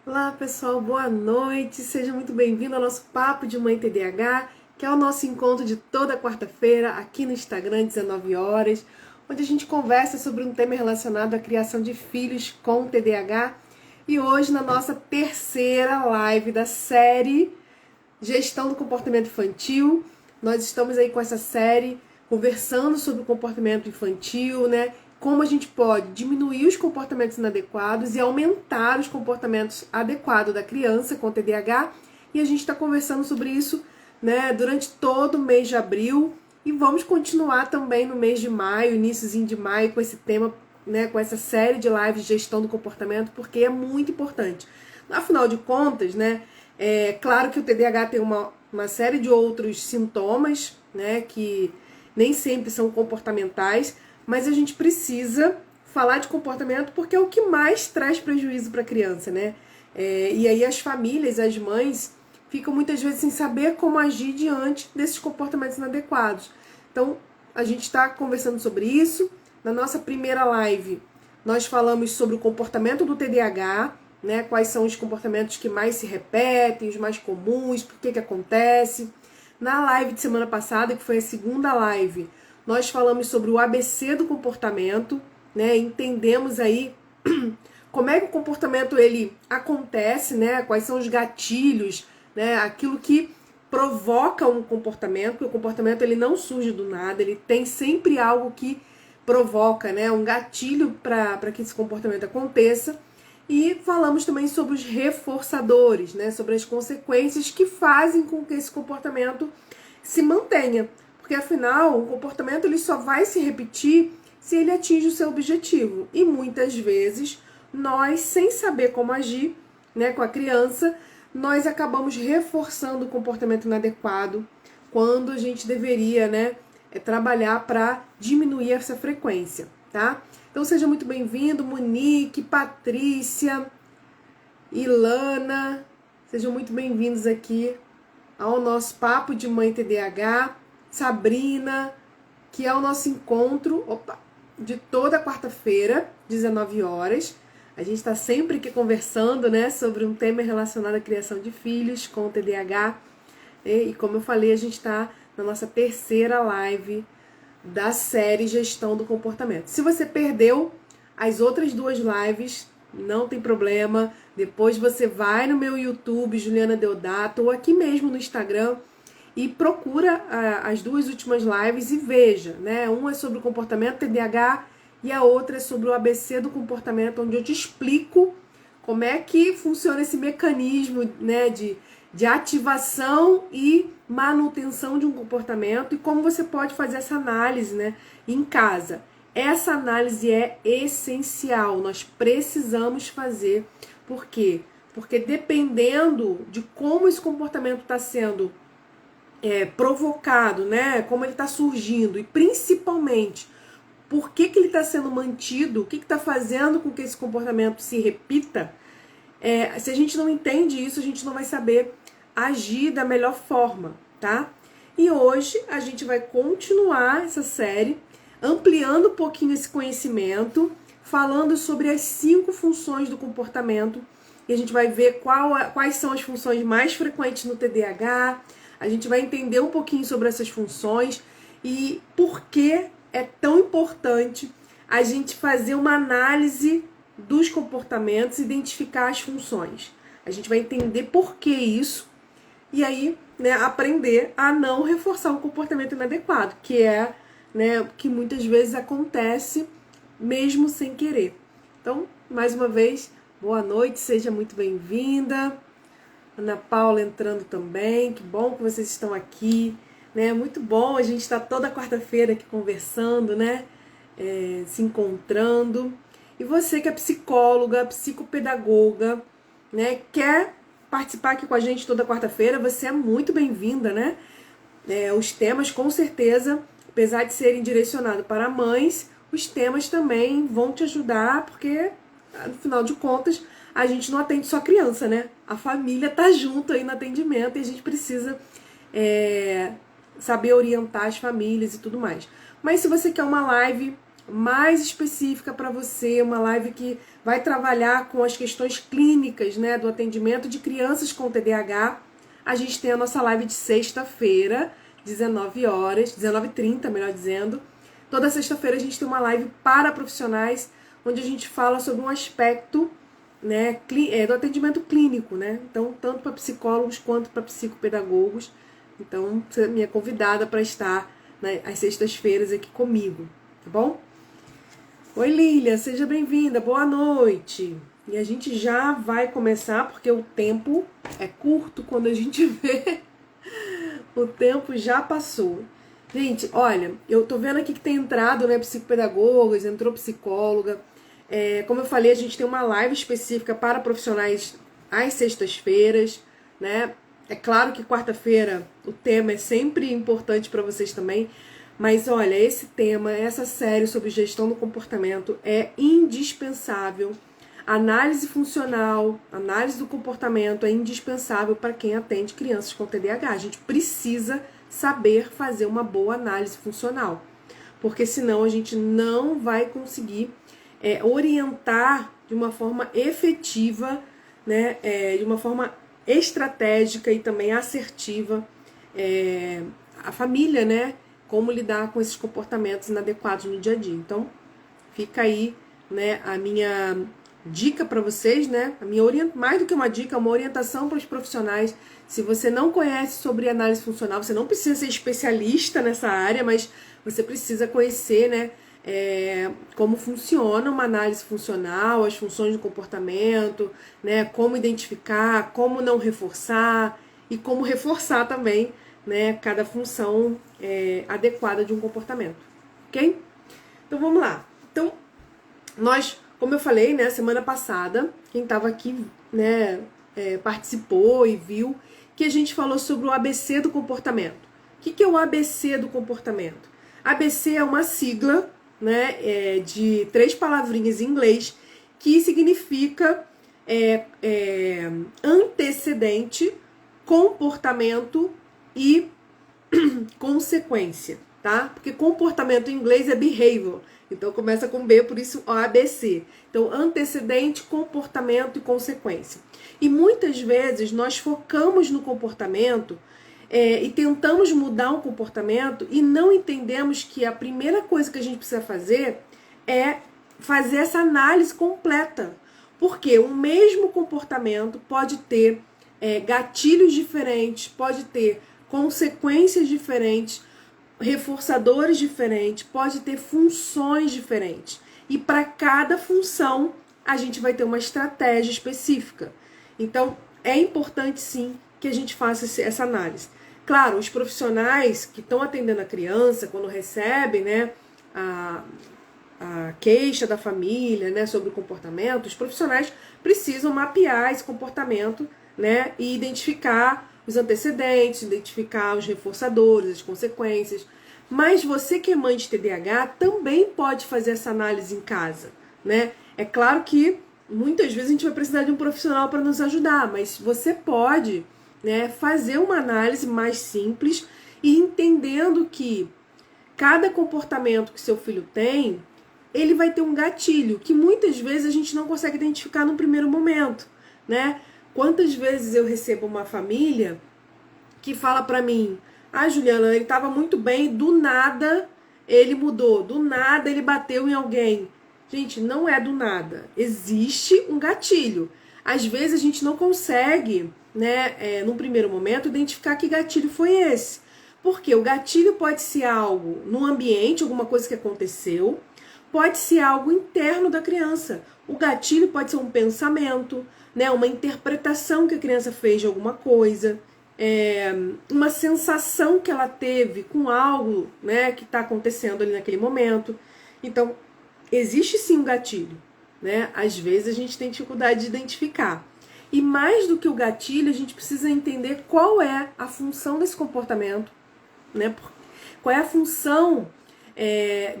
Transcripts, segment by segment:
Olá pessoal, boa noite, seja muito bem-vindo ao nosso Papo de Mãe TDAH, que é o nosso encontro de toda quarta-feira aqui no Instagram, 19 horas, onde a gente conversa sobre um tema relacionado à criação de filhos com TDAH. E hoje, na nossa terceira live da série Gestão do Comportamento Infantil, nós estamos aí com essa série conversando sobre o comportamento infantil, né? Como a gente pode diminuir os comportamentos inadequados e aumentar os comportamentos adequados da criança com TDAH. E a gente está conversando sobre isso, né, durante todo o mês de abril. E vamos continuar também no mês de maio, iníciozinho de maio, com esse tema, né, com essa série de lives de gestão do comportamento, porque é muito importante. Afinal de contas, né, é claro que o TDAH tem uma série de outros sintomas, né, que nem sempre são comportamentais, mas a gente precisa falar de comportamento porque é o que mais traz prejuízo para a criança, né? E aí as famílias, as mães, ficam muitas vezes sem saber como agir diante desses comportamentos inadequados. Então, a gente está conversando sobre isso. Na nossa primeira live, nós falamos sobre o comportamento do TDAH, né? Quais são os comportamentos que mais se repetem, os mais comuns, por que acontece. Na live de semana passada, que foi a segunda live, nós falamos sobre o ABC do comportamento, né? Entendemos aí como é que o comportamento ele acontece, né? Quais são os gatilhos, né? Aquilo que provoca um comportamento, porque o comportamento ele não surge do nada, ele tem sempre algo que provoca, né? Um gatilho para que esse comportamento aconteça. E falamos também sobre os reforçadores, né? Sobre as consequências que fazem com que esse comportamento se mantenha. Porque afinal, o comportamento ele só vai se repetir se ele atinge o seu objetivo. E muitas vezes, nós, sem saber como agir, né, com a criança, nós acabamos reforçando o comportamento inadequado quando a gente deveria, né, trabalhar para diminuir essa frequência, tá? Então seja muito bem-vindo, Monique, Patrícia, Ilana, sejam muito bem-vindos aqui ao nosso Papo de Mãe TDAH. Sabrina, que é o nosso encontro de toda quarta-feira, 19 horas. A gente está sempre aqui conversando, né, sobre um tema relacionado à criação de filhos com TDAH. E como eu falei, a gente está na nossa terceira live da série Gestão do Comportamento. Se você perdeu as outras duas lives, não tem problema. Depois você vai no meu YouTube, Juliana Deodato, ou aqui mesmo no Instagram, e procura as duas últimas lives e veja, né? Uma é sobre o comportamento TDAH e a outra é sobre o ABC do comportamento, onde eu te explico como é que funciona esse mecanismo, né, de ativação e manutenção de um comportamento e como você pode fazer essa análise, né, em casa. Essa análise é essencial, nós precisamos fazer. Por quê? Porque dependendo de como esse comportamento está sendo provocado, né? Como ele está surgindo e principalmente por que ele está sendo mantido, o que está fazendo com que esse comportamento se repita. Se a gente não entende isso, a gente não vai saber agir da melhor forma, tá? E hoje a gente vai continuar essa série, ampliando um pouquinho esse conhecimento, falando sobre as 5 funções do comportamento, e a gente vai ver quais são as funções mais frequentes no TDAH. A gente vai entender um pouquinho sobre essas funções e por que é tão importante a gente fazer uma análise dos comportamentos, identificar as funções. A gente vai entender por que isso e aí, né, aprender a não reforçar um comportamento inadequado, que é, né, que muitas vezes acontece mesmo sem querer. Então, mais uma vez, boa noite, seja muito bem-vinda. Ana Paula entrando também, que bom que vocês estão aqui, né? Muito bom, a gente está toda quarta-feira aqui conversando, né? Se encontrando. E você que é psicóloga, psicopedagoga, né? Quer participar aqui com a gente toda quarta-feira, você é muito bem-vinda, né? Os temas, com certeza, apesar de serem direcionados para mães, os temas também vão te ajudar, porque, no final de contas, a gente não atende só criança, né? A família tá junto aí no atendimento e a gente precisa saber orientar as famílias e tudo mais. Mas se você quer uma live mais específica para você, uma live que vai trabalhar com as questões clínicas, né, do atendimento de crianças com TDAH. A gente tem a nossa live de sexta-feira, 19 horas, 19h30, melhor dizendo. Toda sexta-feira a gente tem uma live para profissionais, onde a gente fala sobre um aspecto, né, do atendimento clínico, né? Então, tanto para psicólogos quanto para psicopedagogos. Então, você é minha convidada para estar, né, às sextas-feiras aqui comigo, tá bom? Oi, Lília, seja bem-vinda, boa noite. E a gente já vai começar, porque o tempo é curto quando a gente vê. O tempo já passou. Gente, olha, eu tô vendo aqui que tem entrado, né, psicopedagogos, entrou psicóloga. Como eu falei, a gente tem uma live específica para profissionais às sextas-feiras, né? É claro que quarta-feira o tema é sempre importante para vocês também. Mas olha, esse tema, essa série sobre gestão do comportamento é indispensável. Análise funcional, análise do comportamento é indispensável para quem atende crianças com TDAH. A gente precisa saber fazer uma boa análise funcional, porque senão a gente não vai conseguir orientar de uma forma efetiva, né, de uma forma estratégica e também assertiva a família, né? Como lidar com esses comportamentos inadequados no dia a dia. Então, fica aí, né, a minha dica para vocês, né? Mais do que uma dica, uma orientação para os profissionais. Se você não conhece sobre análise funcional, você não precisa ser especialista nessa área, mas você precisa conhecer, né, como funciona uma análise funcional, as funções do comportamento, né, como identificar, como não reforçar e como reforçar também, né, cada função adequada de um comportamento, ok? Então vamos lá. Então, nós, como eu falei, né, semana passada, quem estava aqui, né, participou e viu que a gente falou sobre o ABC do comportamento. O que é o ABC do comportamento? ABC é uma sigla, né, de 3 palavrinhas em inglês que significa antecedente, comportamento e consequência, tá? Porque comportamento em inglês é behavior, então começa com B, por isso o ABC. Então, antecedente, comportamento e consequência. E muitas vezes nós focamos no comportamento e tentamos mudar um comportamento e não entendemos que a primeira coisa que a gente precisa fazer é fazer essa análise completa. Porque o mesmo comportamento pode ter gatilhos diferentes, pode ter consequências diferentes, reforçadores diferentes, pode ter funções diferentes. E para cada função, a gente vai ter uma estratégia específica. Então, é importante sim que a gente faça essa análise. Claro, os profissionais que estão atendendo a criança, quando recebem, né, a queixa da família, né, sobre o comportamento, os profissionais precisam mapear esse comportamento, né, e identificar os antecedentes, identificar os reforçadores, as consequências. Mas você que é mãe de TDAH também pode fazer essa análise em casa, né? É claro que muitas vezes a gente vai precisar de um profissional para nos ajudar, mas você pode, né, fazer uma análise mais simples e entendendo que cada comportamento que seu filho tem, ele vai ter um gatilho que muitas vezes a gente não consegue identificar no primeiro momento, né? Quantas vezes eu recebo uma família que fala pra mim: ah, Juliana, ele tava muito bem, do nada ele mudou, do nada ele bateu em alguém. Gente, não é do nada. Existe um gatilho. Às vezes a gente não consegue, né, num primeiro momento, identificar que gatilho foi esse. Porque o gatilho pode ser algo no ambiente, alguma coisa que aconteceu, pode ser algo interno da criança. O gatilho pode ser um pensamento, né, uma interpretação que a criança fez de alguma coisa, uma sensação que ela teve com algo, né, que está acontecendo ali naquele momento. Então, existe sim um gatilho, né? Às vezes a gente tem dificuldade de identificar. E mais do que o gatilho, a gente precisa entender qual é a função desse comportamento, né? Qual é a função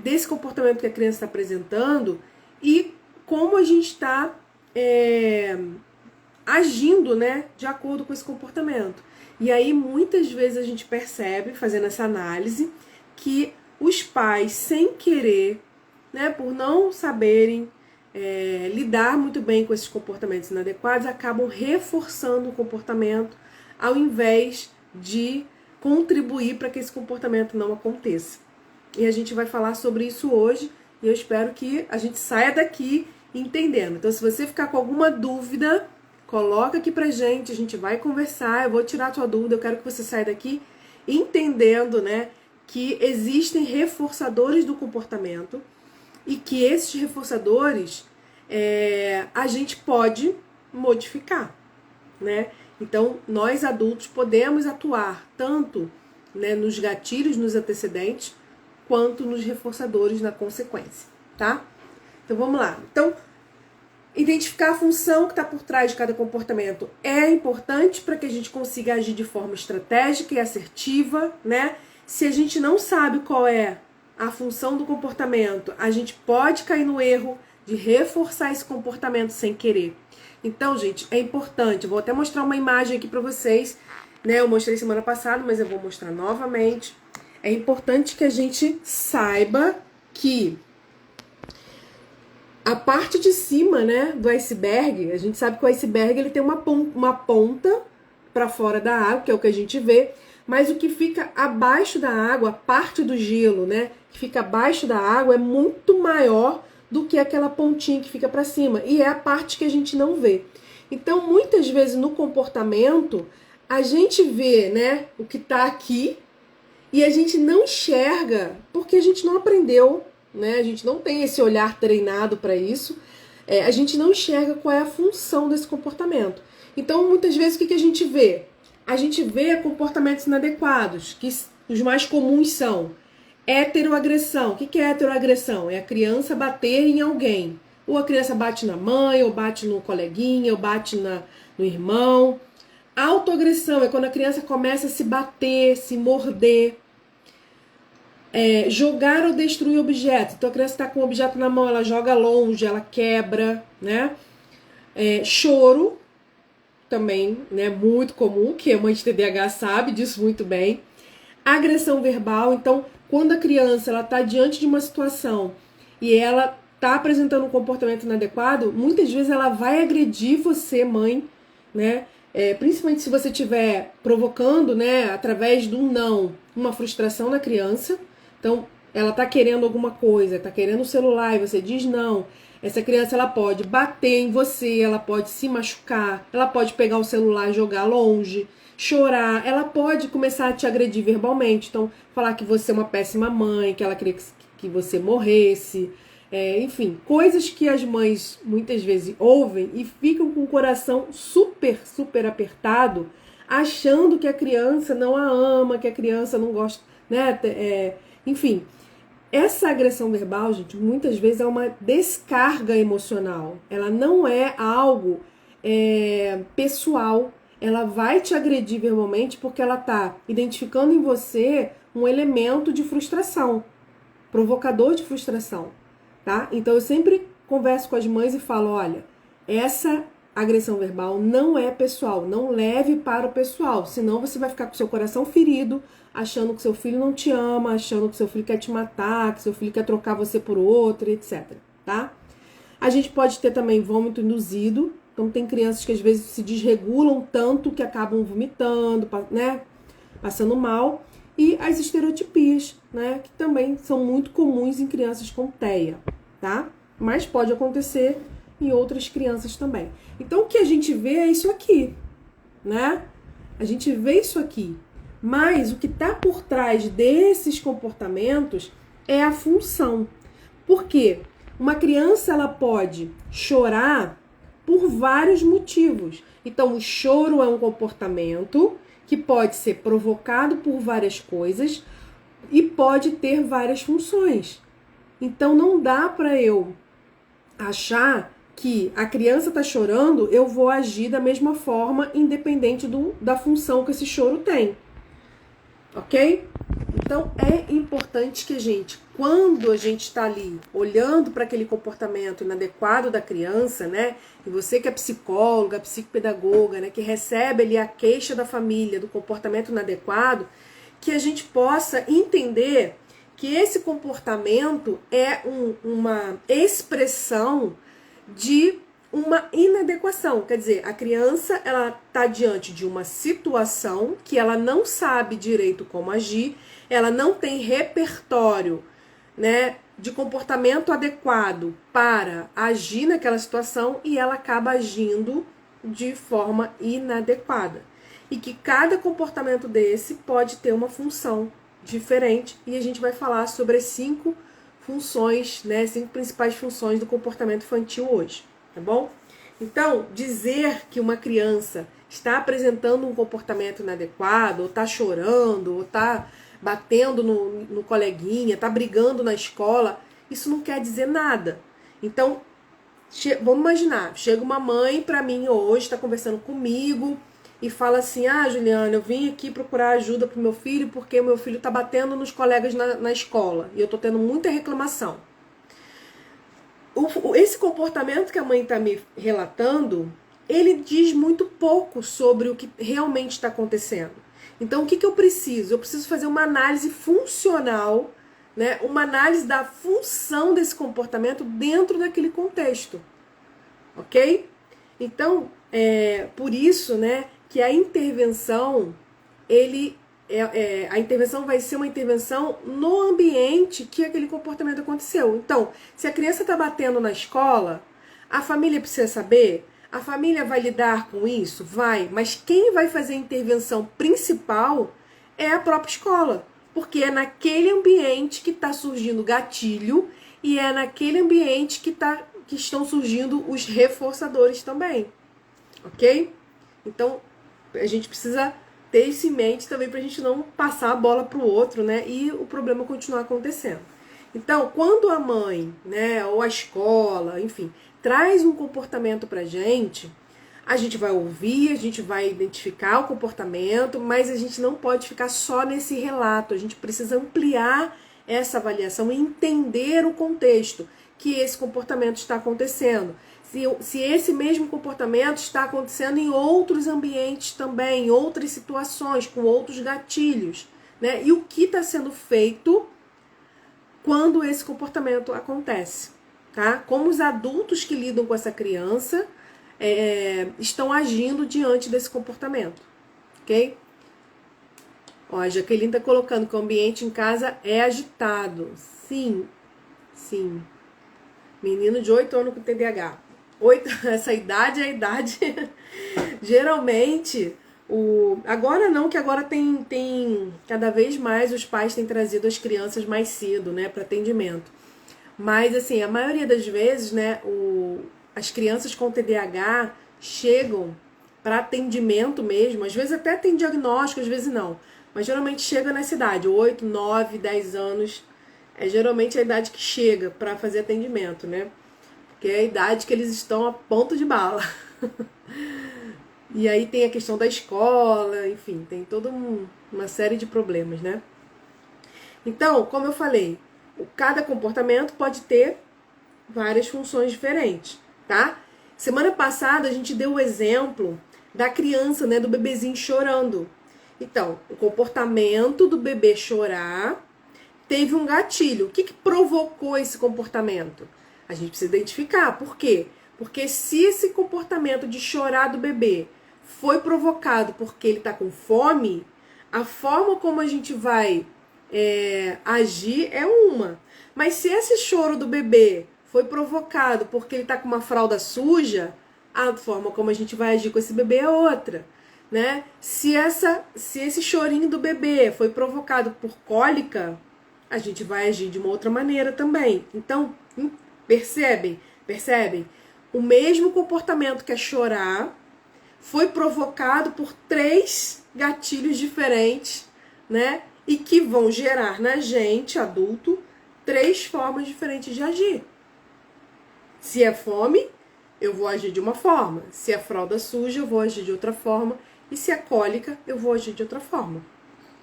desse comportamento que a criança está apresentando e como a gente está agindo, né, de acordo com esse comportamento. E aí muitas vezes a gente percebe, fazendo essa análise, que os pais, sem querer, né, por não saberem lidar muito bem com esses comportamentos inadequados, acabam reforçando o comportamento ao invés de contribuir para que esse comportamento não aconteça. E a gente vai falar sobre isso hoje e eu espero que a gente saia daqui entendendo. Então, se você ficar com alguma dúvida, coloca aqui pra gente, a gente vai conversar, eu vou tirar a tua dúvida, eu quero que você saia daqui entendendo, né, que existem reforçadores do comportamento e que esses reforçadores a gente pode modificar, né? Então, nós adultos podemos atuar tanto, né, nos gatilhos, nos antecedentes, quanto nos reforçadores na consequência, tá? Então, vamos lá. Então, identificar a função que está por trás de cada comportamento é importante para que a gente consiga agir de forma estratégica e assertiva, né? Se a gente não sabe qual é a função do comportamento, a gente pode cair no erro de reforçar esse comportamento sem querer. Então, gente, é importante. Eu vou até mostrar uma imagem aqui para vocês, né? Eu mostrei semana passada, mas eu vou mostrar novamente. É importante que a gente saiba que a parte de cima, né, do iceberg, a gente sabe que o iceberg ele tem uma ponta para fora da água, que é o que a gente vê, mas o que fica abaixo da água, a parte do gelo, né, que fica abaixo da água é muito maior do que aquela pontinha que fica para cima, e é a parte que a gente não vê. Então, muitas vezes no comportamento, a gente vê, né, o que está aqui e a gente não enxerga porque a gente não aprendeu, né? A gente não tem esse olhar treinado para isso. A gente não enxerga qual é a função desse comportamento. Então, muitas vezes, o que a gente vê? A gente vê comportamentos inadequados, que os mais comuns são heteroagressão. O que é heteroagressão? É a criança bater em alguém. Ou a criança bate na mãe, ou bate no coleguinha, ou bate no irmão. Autoagressão é quando a criança começa a se bater, se morder. Jogar ou destruir objetos. Então a criança está com um objeto na mão, ela joga longe, ela quebra, né? Choro, também, né? Muito comum, que a mãe de TDAH sabe disso muito bem. Agressão verbal, então quando a criança ela está diante de uma situação e ela está apresentando um comportamento inadequado, muitas vezes ela vai agredir você, mãe, né? Principalmente se você estiver provocando, né, através do não, uma frustração na criança. Então, ela está querendo alguma coisa, está querendo o celular e você diz não. Essa criança ela pode bater em você, ela pode se machucar, ela pode pegar o celular e jogar longe, chorar, ela pode começar a te agredir verbalmente. Então, falar que você é uma péssima mãe, que ela queria que você morresse. Enfim, coisas que as mães muitas vezes ouvem e ficam com o coração super, super apertado, achando que a criança não a ama, que a criança não gosta, né? Enfim, essa agressão verbal, gente, muitas vezes é uma descarga emocional. Ela não é algo pessoal. Ela vai te agredir verbalmente porque ela está identificando em você um elemento de frustração, provocador de frustração. Tá? Então eu sempre converso com as mães e falo, olha, essa agressão verbal não é pessoal, não leve para o pessoal, senão você vai ficar com seu coração ferido, achando que seu filho não te ama, achando que seu filho quer te matar, que seu filho quer trocar você por outro, etc. Tá? A gente pode ter também vômito induzido, então tem crianças que às vezes se desregulam tanto que acabam vomitando, né? Passando mal. E as estereotipias, né, que também são muito comuns em crianças com TEA, tá? Mas pode acontecer em outras crianças também. Então, o que a gente vê é isso aqui, né? A gente vê isso aqui. Mas o que está por trás desses comportamentos é a função. Por quê? Uma criança ela pode chorar por vários motivos. Então, o choro é um comportamento que pode ser provocado por várias coisas e pode ter várias funções. Então não dá para eu achar que a criança está chorando, eu vou agir da mesma forma, independente da função que esse choro tem. Ok? Então é importante que a gente, quando a gente está ali olhando para aquele comportamento inadequado da criança, né? E você que é psicóloga, psicopedagoga, né? Que recebe ali a queixa da família do comportamento inadequado, que a gente possa entender que esse comportamento é uma expressão de uma inadequação. Quer dizer, a criança ela está diante de uma situação que ela não sabe direito como agir, ela não tem repertório, né, de comportamento adequado para agir naquela situação e ela acaba agindo de forma inadequada. E que cada comportamento desse pode ter uma função diferente e a gente vai falar sobre as 5 funções, né, 5 principais funções do comportamento infantil hoje, tá bom? Então, dizer que uma criança está apresentando um comportamento inadequado, ou está chorando, ou está batendo no coleguinha, está brigando na escola, isso não quer dizer nada. Então, vamos imaginar, chega uma mãe para mim hoje, está conversando comigo e fala assim: ah, Juliana, eu vim aqui procurar ajuda para o meu filho porque o meu filho está batendo nos colegas na escola e eu estou tendo muita reclamação. Esse comportamento que a mãe está me relatando, ele diz muito pouco sobre o que realmente está acontecendo. Então, o que eu preciso? Eu preciso fazer uma análise funcional, né? Uma análise da função desse comportamento dentro daquele contexto, ok? Então, por isso, né, que a intervenção, a intervenção vai ser uma intervenção no ambiente que aquele comportamento aconteceu. Então, se a criança está batendo na escola, a família precisa saber, a família vai lidar com isso? Vai, mas quem vai fazer a intervenção principal é a própria escola, porque é naquele ambiente que está surgindo gatilho e é naquele ambiente que estão surgindo os reforçadores também, ok? Então, a gente precisa ter isso em mente também para a gente não passar a bola para o outro, né? E o problema continuar acontecendo. Então, quando a mãe, né, ou a escola, enfim, traz um comportamento para a gente vai ouvir, a gente vai identificar o comportamento, mas a gente não pode ficar só nesse relato. A gente precisa ampliar essa avaliação e entender o contexto que esse comportamento está acontecendo. Se esse mesmo comportamento está acontecendo em outros ambientes também, em outras situações, com outros gatilhos, né? E o que está sendo feito quando esse comportamento acontece, tá? Como os adultos que lidam com essa criança estão agindo diante desse comportamento, ok? Ó, a Jaqueline está colocando que o ambiente em casa é agitado. Sim, sim. Menino de 8 anos com TDAH. Essa idade é a idade. Geralmente, agora não, que agora tem cada vez mais os pais têm trazido as crianças mais cedo, né, para atendimento. Mas assim, a maioria das vezes, né, as crianças com TDAH chegam para atendimento mesmo, às vezes até tem diagnóstico, às vezes não. Mas geralmente chega nessa idade, 8, 9, 10 anos, é geralmente a idade que chega para fazer atendimento, né? Porque é a idade que eles estão a ponto de bala. E aí tem a questão da escola, enfim, tem toda uma série de problemas, né? Então, como eu falei, cada comportamento pode ter várias funções diferentes, tá? Semana passada a gente deu o exemplo da criança, né, do bebezinho chorando. Então, o comportamento do bebê chorar teve um gatilho. O que provocou esse comportamento? A gente precisa identificar. Por quê? Porque se esse comportamento de chorar do bebê foi provocado porque ele está com fome, a forma como a gente vai agir é uma. Mas se esse choro do bebê foi provocado porque ele está com uma fralda suja, a forma como a gente vai agir com esse bebê é outra, né? Se esse chorinho do bebê foi provocado por cólica, a gente vai agir de uma outra maneira também. Então, percebem? O mesmo comportamento que é chorar foi provocado por 3 gatilhos diferentes, né? E que vão gerar na gente, adulto, 3 formas diferentes de agir. Se é fome, eu vou agir de uma forma. Se é fralda suja, eu vou agir de outra forma. E se é cólica, eu vou agir de outra forma.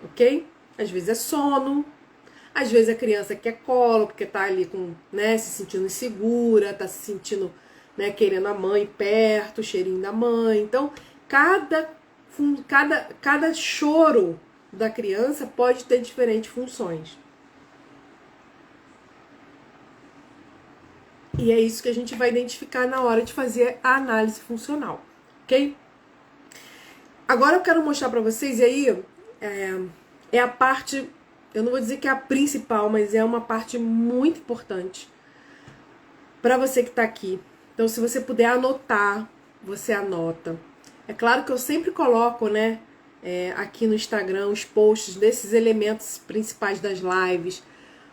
Ok? Às vezes é sono. Às vezes a criança quer colo, porque tá ali se sentindo insegura, tá se sentindo, né, querendo a mãe perto, o cheirinho da mãe. Então, cada choro da criança pode ter diferentes funções. E é isso que a gente vai identificar na hora de fazer a análise funcional, ok? Agora eu quero mostrar para vocês, e aí é a parte, eu não vou dizer que é a principal, mas é uma parte muito importante para você que está aqui. Então, se você puder anotar, você anota. É claro que eu sempre coloco, né, aqui no Instagram os posts desses elementos principais das lives.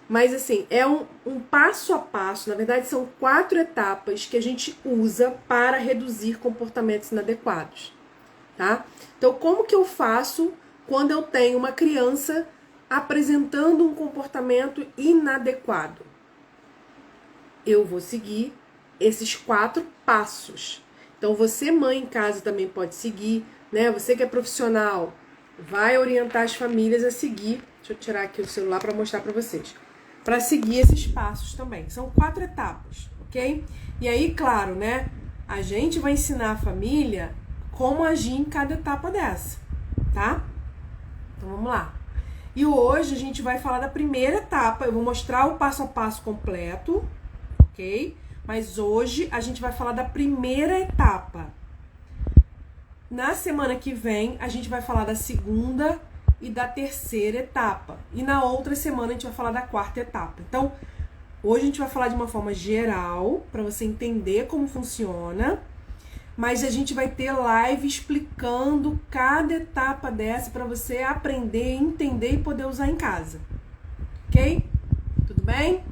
Mas assim, é um passo a passo, na verdade são 4 etapas que a gente usa para reduzir comportamentos inadequados, tá? Então, como que eu faço quando eu tenho uma criança apresentando um comportamento inadequado? Eu vou seguir esses 4 passos. Então, você, mãe em casa, também pode seguir, né? Você que é profissional, vai orientar as famílias a seguir. Deixa eu tirar aqui o celular para mostrar para vocês. Para seguir esses passos também. São 4 etapas, ok? E aí, claro, né? A gente vai ensinar a família como agir em cada etapa dessa, tá? Então, vamos lá. E hoje a gente vai falar da primeira etapa. Eu vou mostrar o passo a passo completo, ok? Mas hoje a gente vai falar da primeira etapa. Na semana que vem, a gente vai falar da segunda e da terceira etapa. E na outra semana a gente vai falar da quarta etapa. Então, hoje a gente vai falar de uma forma geral, para você entender como funciona. Mas a gente vai ter live explicando cada etapa dessa para você aprender, entender e poder usar em casa. Ok? Tudo bem?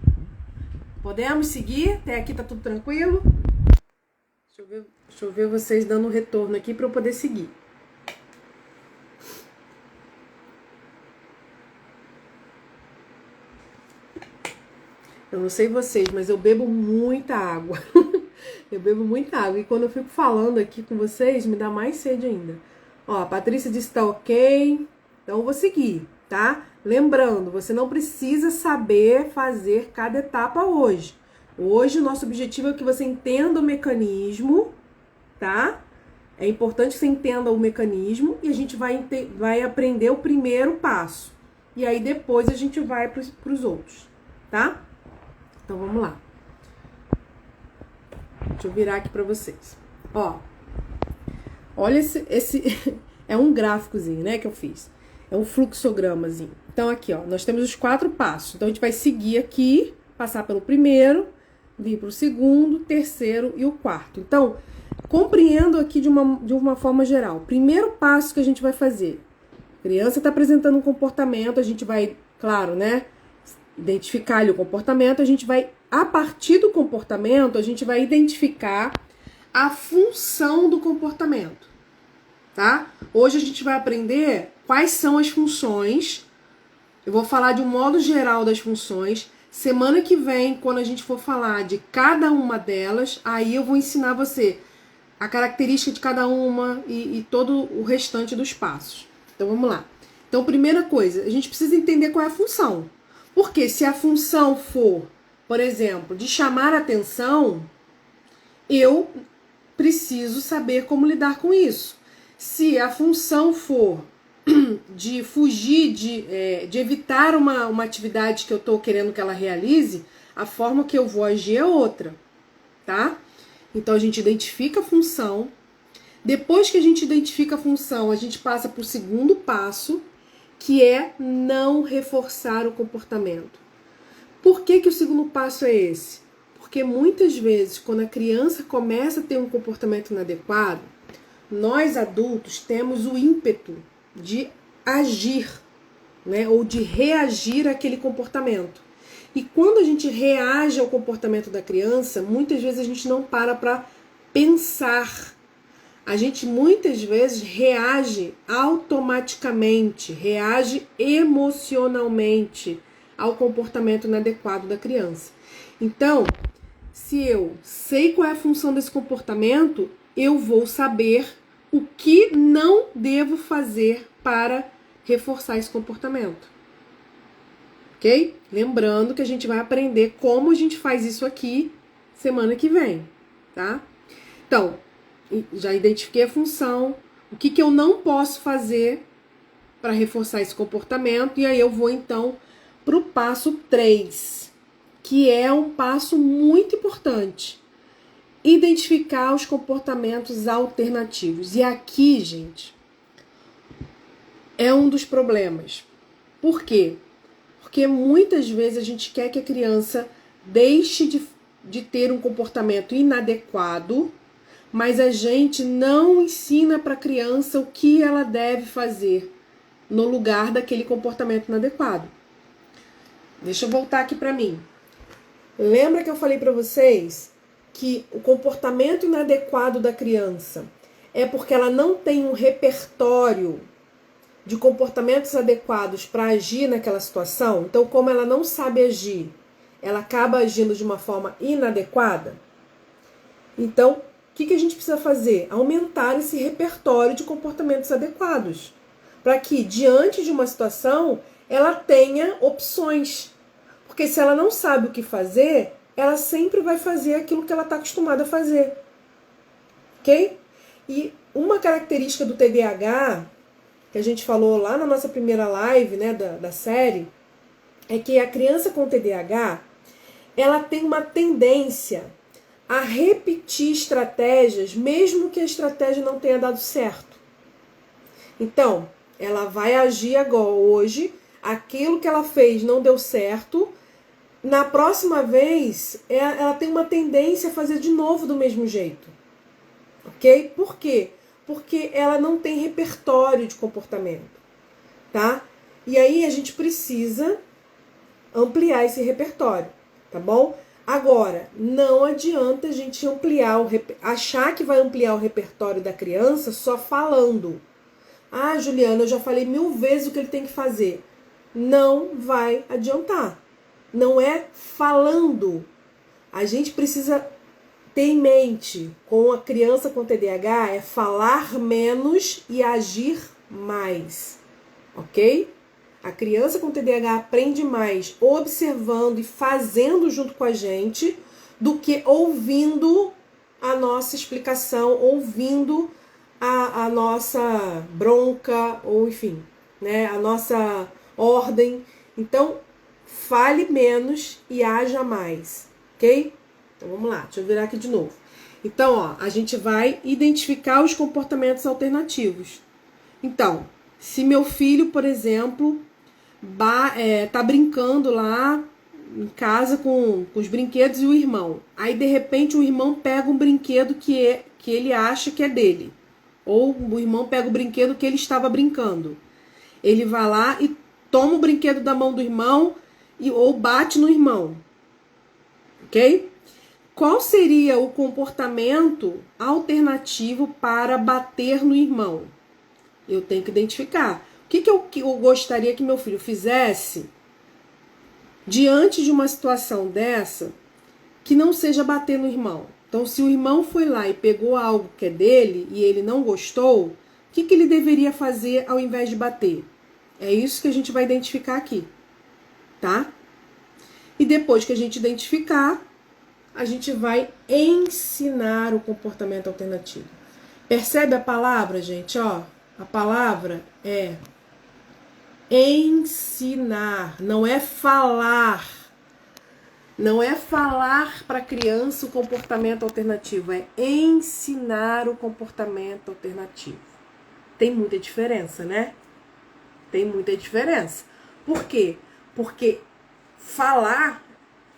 Podemos seguir? Até aqui tá tudo tranquilo? Deixa eu ver vocês dando um retorno aqui para eu poder seguir. Eu não sei vocês, mas eu bebo muita água. Eu bebo muita água. E quando eu fico falando aqui com vocês, me dá mais sede ainda. Ó, a Patrícia disse que tá ok. Então eu vou seguir, tá? Lembrando, você não precisa saber fazer cada etapa hoje. Hoje o nosso objetivo é que você entenda o mecanismo, tá? É importante que você entenda o mecanismo e a gente vai aprender o primeiro passo. E aí depois a gente vai para os outros, tá? Então vamos lá. Deixa eu virar aqui para vocês. Ó, olha esse é um gráficozinho, né, que eu fiz. É um fluxogramazinho. Então aqui, ó, nós temos os 4 passos. Então a gente vai seguir aqui, passar pelo primeiro, vir para o segundo, terceiro e o quarto. Então, compreendo aqui de uma forma geral. Primeiro passo que a gente vai fazer. A criança está apresentando um comportamento, a gente vai, claro, né, identificar ali o comportamento, a gente vai, a partir do comportamento, a gente vai identificar a função do comportamento, tá? Hoje a gente vai aprender quais são as funções. Eu vou falar de um modo geral das funções. Semana que vem, quando a gente for falar de cada uma delas, aí eu vou ensinar você a característica de cada uma e todo o restante dos passos. Então vamos lá. Então, primeira coisa, a gente precisa entender qual é a função. Porque se a função for, por exemplo, de chamar atenção, eu preciso saber como lidar com isso. Se a função for de fugir, de evitar uma atividade que eu estou querendo que ela realize, a forma que eu vou agir é outra, tá? Então a gente identifica a função. Depois que a gente identifica a função, a gente passa para o segundo passo, que é não reforçar o comportamento. Por que o segundo passo é esse? Porque muitas vezes, quando a criança começa a ter um comportamento inadequado, nós adultos temos o ímpeto de agir, né, ou de reagir àquele comportamento. E quando a gente reage ao comportamento da criança, muitas vezes a gente não para pensar. A gente muitas vezes reage automaticamente, reage emocionalmente ao comportamento inadequado da criança. Então, se eu sei qual é a função desse comportamento, eu vou saber o que não devo fazer para reforçar esse comportamento. Ok? Lembrando que a gente vai aprender como a gente faz isso aqui semana que vem, tá? Então, já identifiquei a função, o que eu não posso fazer para reforçar esse comportamento, e aí eu vou então para o passo 3, que é um passo muito importante. Identificar os comportamentos alternativos. E aqui, gente, é um dos problemas. Por quê? Porque muitas vezes a gente quer que a criança deixe de ter um comportamento inadequado, mas a gente não ensina para a criança o que ela deve fazer no lugar daquele comportamento inadequado. Deixa eu voltar aqui para mim. Lembra que eu falei para vocês que o comportamento inadequado da criança é porque ela não tem um repertório de comportamentos adequados para agir naquela situação? Então, como ela não sabe agir, ela acaba agindo de uma forma inadequada? Então, o que a gente precisa fazer? Aumentar esse repertório de comportamentos adequados, para que, diante de uma situação, ela tenha opções. Porque se ela não sabe o que fazer, ela sempre vai fazer aquilo que ela está acostumada a fazer. Ok? E uma característica do TDAH, que a gente falou lá na nossa primeira live, né, da série, é que a criança com TDAH, ela tem uma tendência a repetir estratégias, mesmo que a estratégia não tenha dado certo. Então, ela vai agir agora, hoje, aquilo que ela fez não deu certo, na próxima vez, ela tem uma tendência a fazer de novo do mesmo jeito. Ok? Por quê? Porque ela não tem repertório de comportamento, tá? E aí a gente precisa ampliar esse repertório, tá bom? Agora, não adianta a gente achar que vai ampliar o repertório da criança só falando. Ah, Juliana, eu já falei 1000 vezes o que ele tem que fazer. Não vai adiantar. Não é falando. A gente precisa ter em mente, com a criança com TDAH, é falar menos e agir mais. Ok? A criança com TDAH aprende mais observando e fazendo junto com a gente do que ouvindo a nossa explicação, ouvindo a nossa bronca, ou enfim, né, a nossa ordem. Então, fale menos e haja mais, ok? Então vamos lá, deixa eu virar aqui de novo. Então, ó, a gente vai identificar os comportamentos alternativos. Então, se meu filho, por exemplo, tá brincando lá em casa com os brinquedos e o irmão, aí de repente o irmão pega um brinquedo que ele acha que é dele, ou o irmão pega o brinquedo que ele estava brincando, ele vai lá e toma o brinquedo da mão do irmão ou bate no irmão, ok? Qual seria o comportamento alternativo para bater no irmão? Eu tenho que identificar. O que eu gostaria que meu filho fizesse diante de uma situação dessa que não seja bater no irmão? Então, se o irmão foi lá e pegou algo que é dele e ele não gostou, o que ele deveria fazer ao invés de bater? É isso que a gente vai identificar aqui, tá? E depois que a gente identificar, a gente vai ensinar o comportamento alternativo. Percebe a palavra, gente? Ó, a palavra é ensinar, não é falar. Não é falar para a criança o comportamento alternativo, é ensinar o comportamento alternativo. Tem muita diferença, né? Tem muita diferença. Por quê? Porque falar,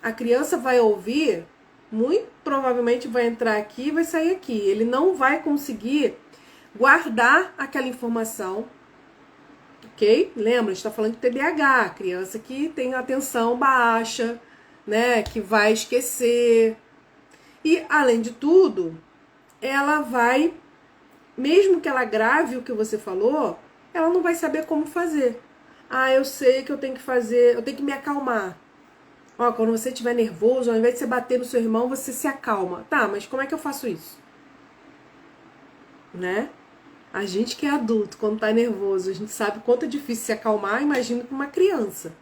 a criança vai ouvir, muito provavelmente vai entrar aqui e vai sair aqui. Ele não vai conseguir guardar aquela informação, ok? Lembra, a gente está falando de TDAH, criança que tem atenção baixa, né? Que vai esquecer. E, além de tudo, ela vai, mesmo que ela grave o que você falou, ela não vai saber como fazer. Ah, eu sei que eu tenho que fazer, eu tenho que me acalmar. Ó, quando você estiver nervoso, ao invés de você bater no seu irmão, você se acalma. Tá, mas como é que eu faço isso? Né? A gente que é adulto, quando tá nervoso, a gente sabe quanto é difícil se acalmar, imagina com uma criança.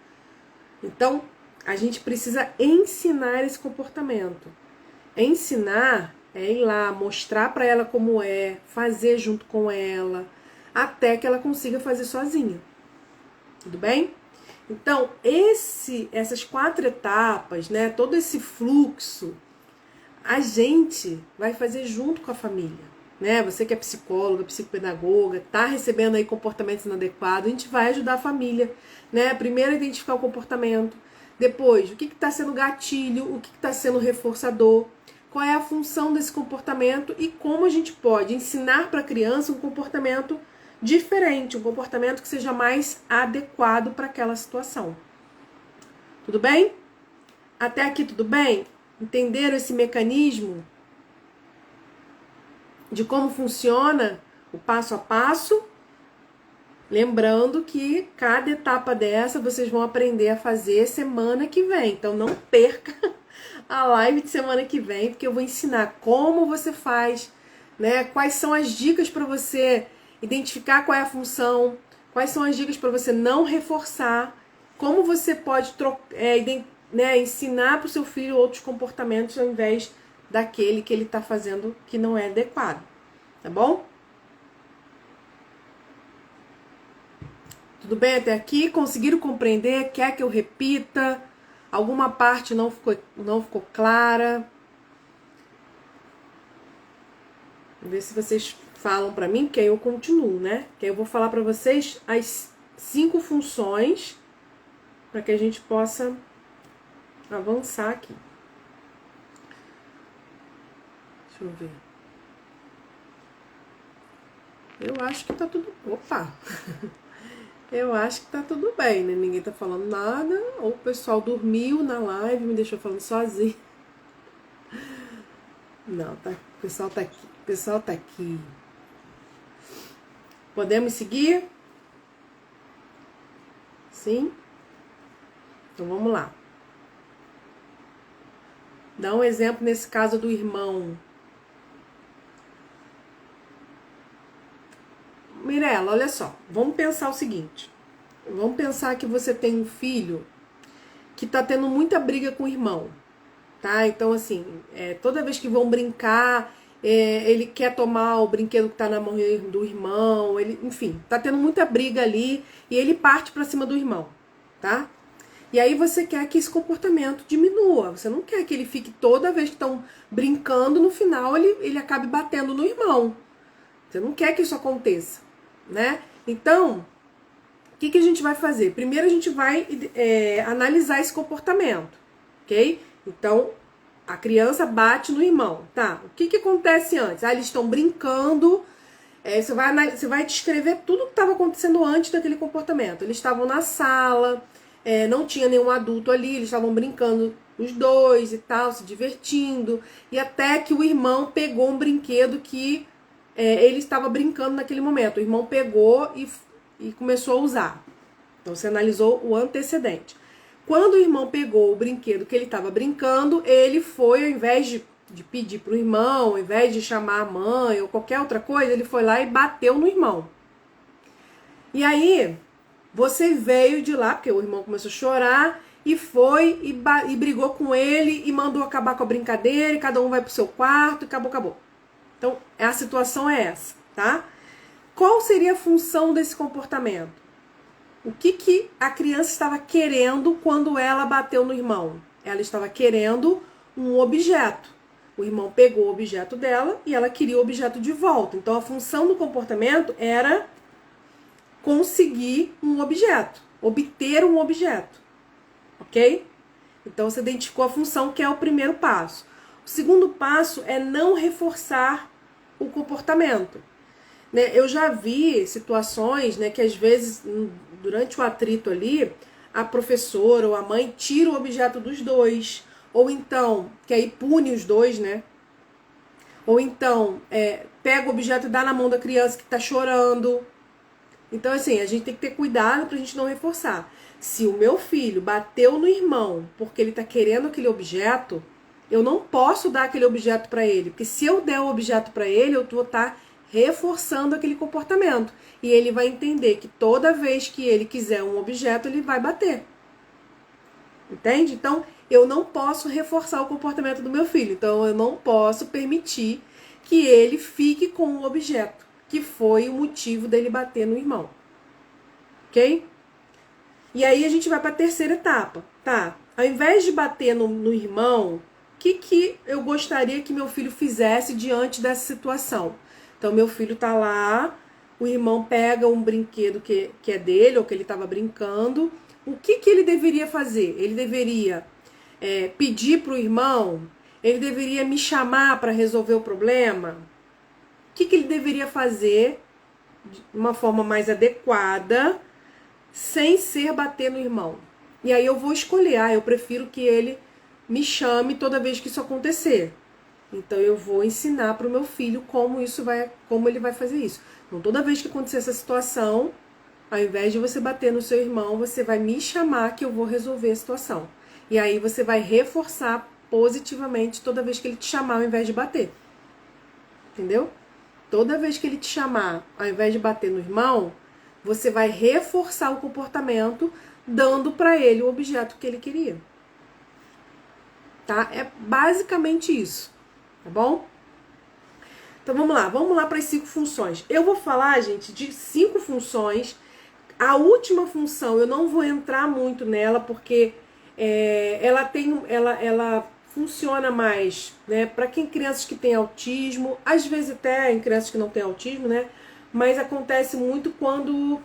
Então, a gente precisa ensinar esse comportamento. Ensinar é ir lá, mostrar para ela como é, fazer junto com ela, até que ela consiga fazer sozinha. Tudo bem? Então, essas 4 etapas, né, todo esse fluxo, a gente vai fazer junto com a família, né? Você que é psicóloga, psicopedagoga, tá recebendo aí comportamentos inadequados, a gente vai ajudar a família, né? Primeiro identificar o comportamento, depois o que está sendo gatilho, o que está sendo reforçador, qual é a função desse comportamento e como a gente pode ensinar para a criança um comportamento diferente, um comportamento que seja mais adequado para aquela situação. Tudo bem? Até aqui tudo bem? Entenderam esse mecanismo de como funciona o passo a passo? Lembrando que cada etapa dessa vocês vão aprender a fazer semana que vem. Então não perca a live de semana que vem, porque eu vou ensinar como você faz, né? Quais são as dicas para você identificar qual é a função, quais são as dicas para você não reforçar, como você pode ensinar para o seu filho outros comportamentos ao invés daquele que ele está fazendo que não é adequado, tá bom? Tudo bem até aqui? Conseguiram compreender? Quer que eu repita? Alguma parte não ficou clara? Vamos ver se vocês falam para mim, que aí eu continuo, né? Que aí eu vou falar para vocês as 5 funções para que a gente possa avançar aqui. Deixa eu ver. Eu acho que tá tudo... Opa! Eu acho que tá tudo bem, né? Ninguém tá falando nada. Ou o pessoal dormiu na live, me deixou falando sozinho. Não, tá. O pessoal tá aqui. O pessoal tá aqui. Podemos seguir? Sim? Então vamos lá. Dá um exemplo nesse caso do irmão. Mirela, olha só. Vamos pensar o seguinte. Vamos pensar que você tem um filho que tá tendo muita briga com o irmão, tá? Então, assim, toda vez que vão brincar, ele quer tomar o brinquedo que tá na mão do irmão, enfim, tá tendo muita briga ali e ele parte pra cima do irmão, tá? E aí você quer que esse comportamento diminua, você não quer que ele fique toda vez que estão brincando, no final ele acabe batendo no irmão. Você não quer que isso aconteça, né? Então, o que a gente vai fazer? Primeiro a gente vai analisar esse comportamento, ok? Então, a criança bate no irmão, tá? O que acontece antes? Eles estão brincando, você vai descrever tudo o que estava acontecendo antes daquele comportamento. Eles estavam na sala, não tinha nenhum adulto ali, eles estavam brincando os dois e tal, se divertindo, e até que o irmão pegou um brinquedo que ele estava brincando naquele momento. O irmão pegou e começou a usar. Então você analisou o antecedente. Quando o irmão pegou o brinquedo que ele estava brincando, ele foi, ao invés de pedir para o irmão, ao invés de chamar a mãe ou qualquer outra coisa, ele foi lá e bateu no irmão. E aí, você veio de lá, porque o irmão começou a chorar, e foi e brigou com ele e mandou acabar com a brincadeira, e cada um vai pro seu quarto, e acabou. Então, a situação é essa, tá? Qual seria a função desse comportamento? O que a criança estava querendo quando ela bateu no irmão? Ela estava querendo um objeto. O irmão pegou o objeto dela e ela queria o objeto de volta. Então, a função do comportamento era conseguir um objeto, obter um objeto, ok? Então, você identificou a função, que é o primeiro passo. O segundo passo é não reforçar o comportamento. Eu já vi situações, que às vezes, durante o atrito ali, a professora ou a mãe tira o objeto dos dois, ou então, que aí pune os dois, né? Ou então, pega o objeto e dá na mão da criança que tá chorando. Então, assim, a gente tem que ter cuidado pra gente não reforçar. Se o meu filho bateu no irmão porque ele tá querendo aquele objeto, eu não posso dar aquele objeto pra ele, porque se eu der o objeto pra ele, eu vou estar reforçando aquele comportamento. E ele vai entender que toda vez que ele quiser um objeto, ele vai bater. Entende? Então, eu não posso reforçar o comportamento do meu filho. Então, eu não posso permitir que ele fique com o objeto, que foi o motivo dele bater no irmão. Ok? E aí a gente vai para a terceira etapa, tá? Ao invés de bater no irmão, o que eu gostaria que meu filho fizesse diante dessa situação? Então, meu filho tá lá, o irmão pega um brinquedo que é dele, ou que ele estava brincando. O que ele deveria fazer? Ele deveria pedir para o irmão? Ele deveria me chamar para resolver o problema? O que ele deveria fazer de uma forma mais adequada, sem ser bater no irmão? E aí eu vou escolher, eu prefiro que ele me chame toda vez que isso acontecer. Então eu vou ensinar para o meu filho como ele vai fazer isso. Então toda vez que acontecer essa situação, ao invés de você bater no seu irmão, você vai me chamar que eu vou resolver a situação. E aí você vai reforçar positivamente toda vez que ele te chamar, ao invés de bater. Entendeu? Toda vez que ele te chamar, ao invés de bater no irmão, você vai reforçar o comportamento, dando para ele o objeto que ele queria. Tá? É basicamente isso. Tá bom? Então vamos lá para as 5 funções. Eu vou falar, gente, de 5 funções. A última função eu não vou entrar muito nela, porque ela funciona mais, né, para crianças que têm autismo, às vezes até em crianças que não têm autismo, né? Mas acontece muito quando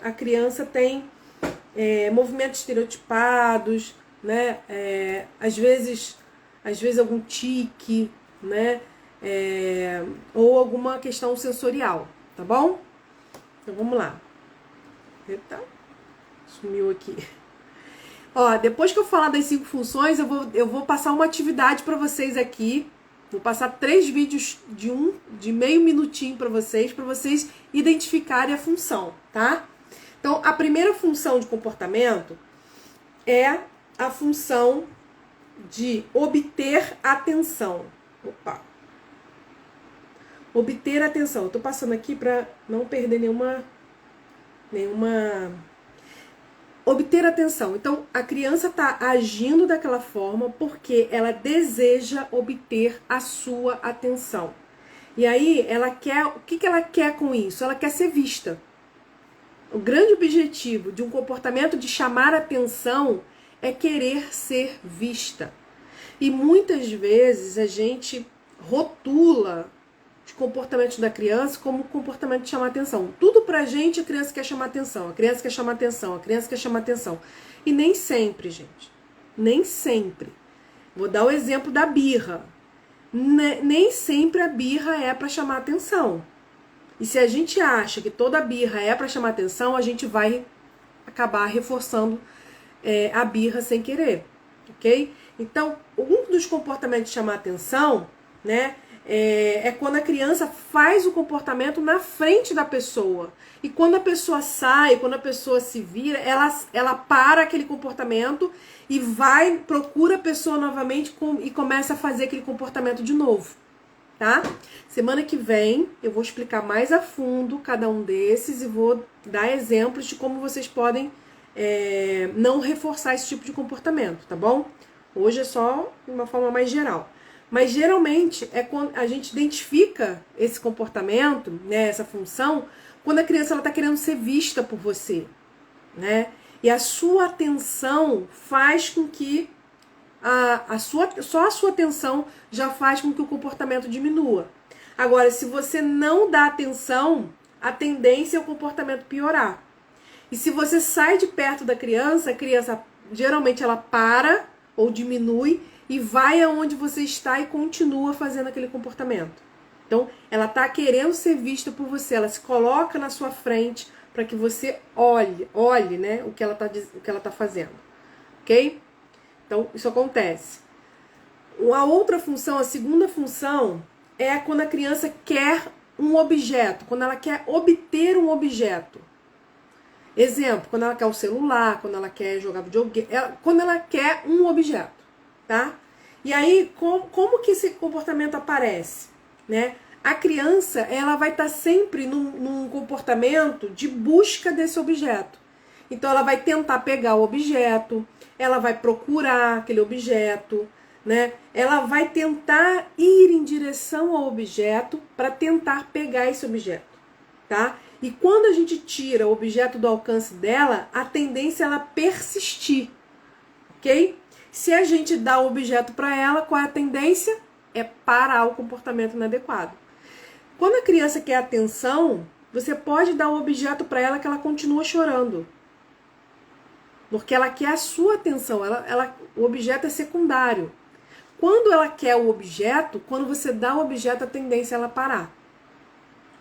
a criança tem movimentos estereotipados, né? Às vezes algum tique, né? Ou alguma questão sensorial, tá bom? Então vamos lá. Eita, sumiu aqui. Ó, depois que eu falar das 5 funções, eu vou passar uma atividade para vocês aqui. Vou passar 3 vídeos de meio minutinho para vocês identificarem a função, tá? Então, a primeira função de comportamento é a função de obter atenção. Opa! Obter atenção. Eu tô passando aqui para não perder nenhuma... Obter atenção. Então, a criança está agindo daquela forma porque ela deseja obter a sua atenção. E aí, ela quer... O que ela quer com isso? Ela quer ser vista. O grande objetivo de um comportamento de chamar atenção é querer ser vista. E muitas vezes a gente rotula os comportamentos da criança como comportamento de chamar atenção. Tudo pra gente a criança quer chamar atenção, a criança quer chamar atenção, a criança quer chamar atenção. E nem sempre, gente. Nem sempre. Vou dar o exemplo da birra. Nem sempre a birra é para chamar atenção. E se a gente acha que toda birra é para chamar atenção, a gente vai acabar reforçando a birra sem querer, ok? Então, um dos comportamentos de chamar atenção, né, é quando a criança faz o comportamento na frente da pessoa. E quando a pessoa sai, quando a pessoa se vira, ela para aquele comportamento e procura a pessoa novamente e começa a fazer aquele comportamento de novo. Tá? Semana que vem eu vou explicar mais a fundo cada um desses e vou dar exemplos de como vocês podem não reforçar esse tipo de comportamento, tá bom? Hoje é só de uma forma mais geral. Mas geralmente é quando a gente identifica esse comportamento, né, essa função, quando a criança está querendo ser vista por você, né? E a sua atenção faz com que só a sua atenção já faz com que o comportamento diminua. Agora, se você não dá atenção, a tendência é o comportamento piorar. E se você sai de perto da criança, a criança geralmente ela para ou diminui e vai aonde você está e continua fazendo aquele comportamento. Então, ela está querendo ser vista por você, ela se coloca na sua frente para que você olhe, né, o que ela tá fazendo. Ok? Então, isso acontece. A outra função, a segunda função, é quando a criança quer um objeto, quando ela quer obter um objeto. Exemplo, quando ela quer o celular, quando ela quer jogar videogame, quando ela quer um objeto, tá? E aí, como que esse comportamento aparece, né? A criança, ela vai estar sempre num comportamento de busca desse objeto. Então, ela vai tentar pegar o objeto, ela vai procurar aquele objeto, né? Ela vai tentar ir em direção ao objeto para tentar pegar esse objeto, tá? E quando a gente tira o objeto do alcance dela, a tendência é ela persistir, ok? Se a gente dá o objeto para ela, qual é a tendência? É parar o comportamento inadequado. Quando a criança quer atenção, você pode dar o objeto para ela que ela continua chorando. Porque ela quer a sua atenção, o objeto é secundário. Quando ela quer o objeto, quando você dá o objeto, a tendência é ela parar.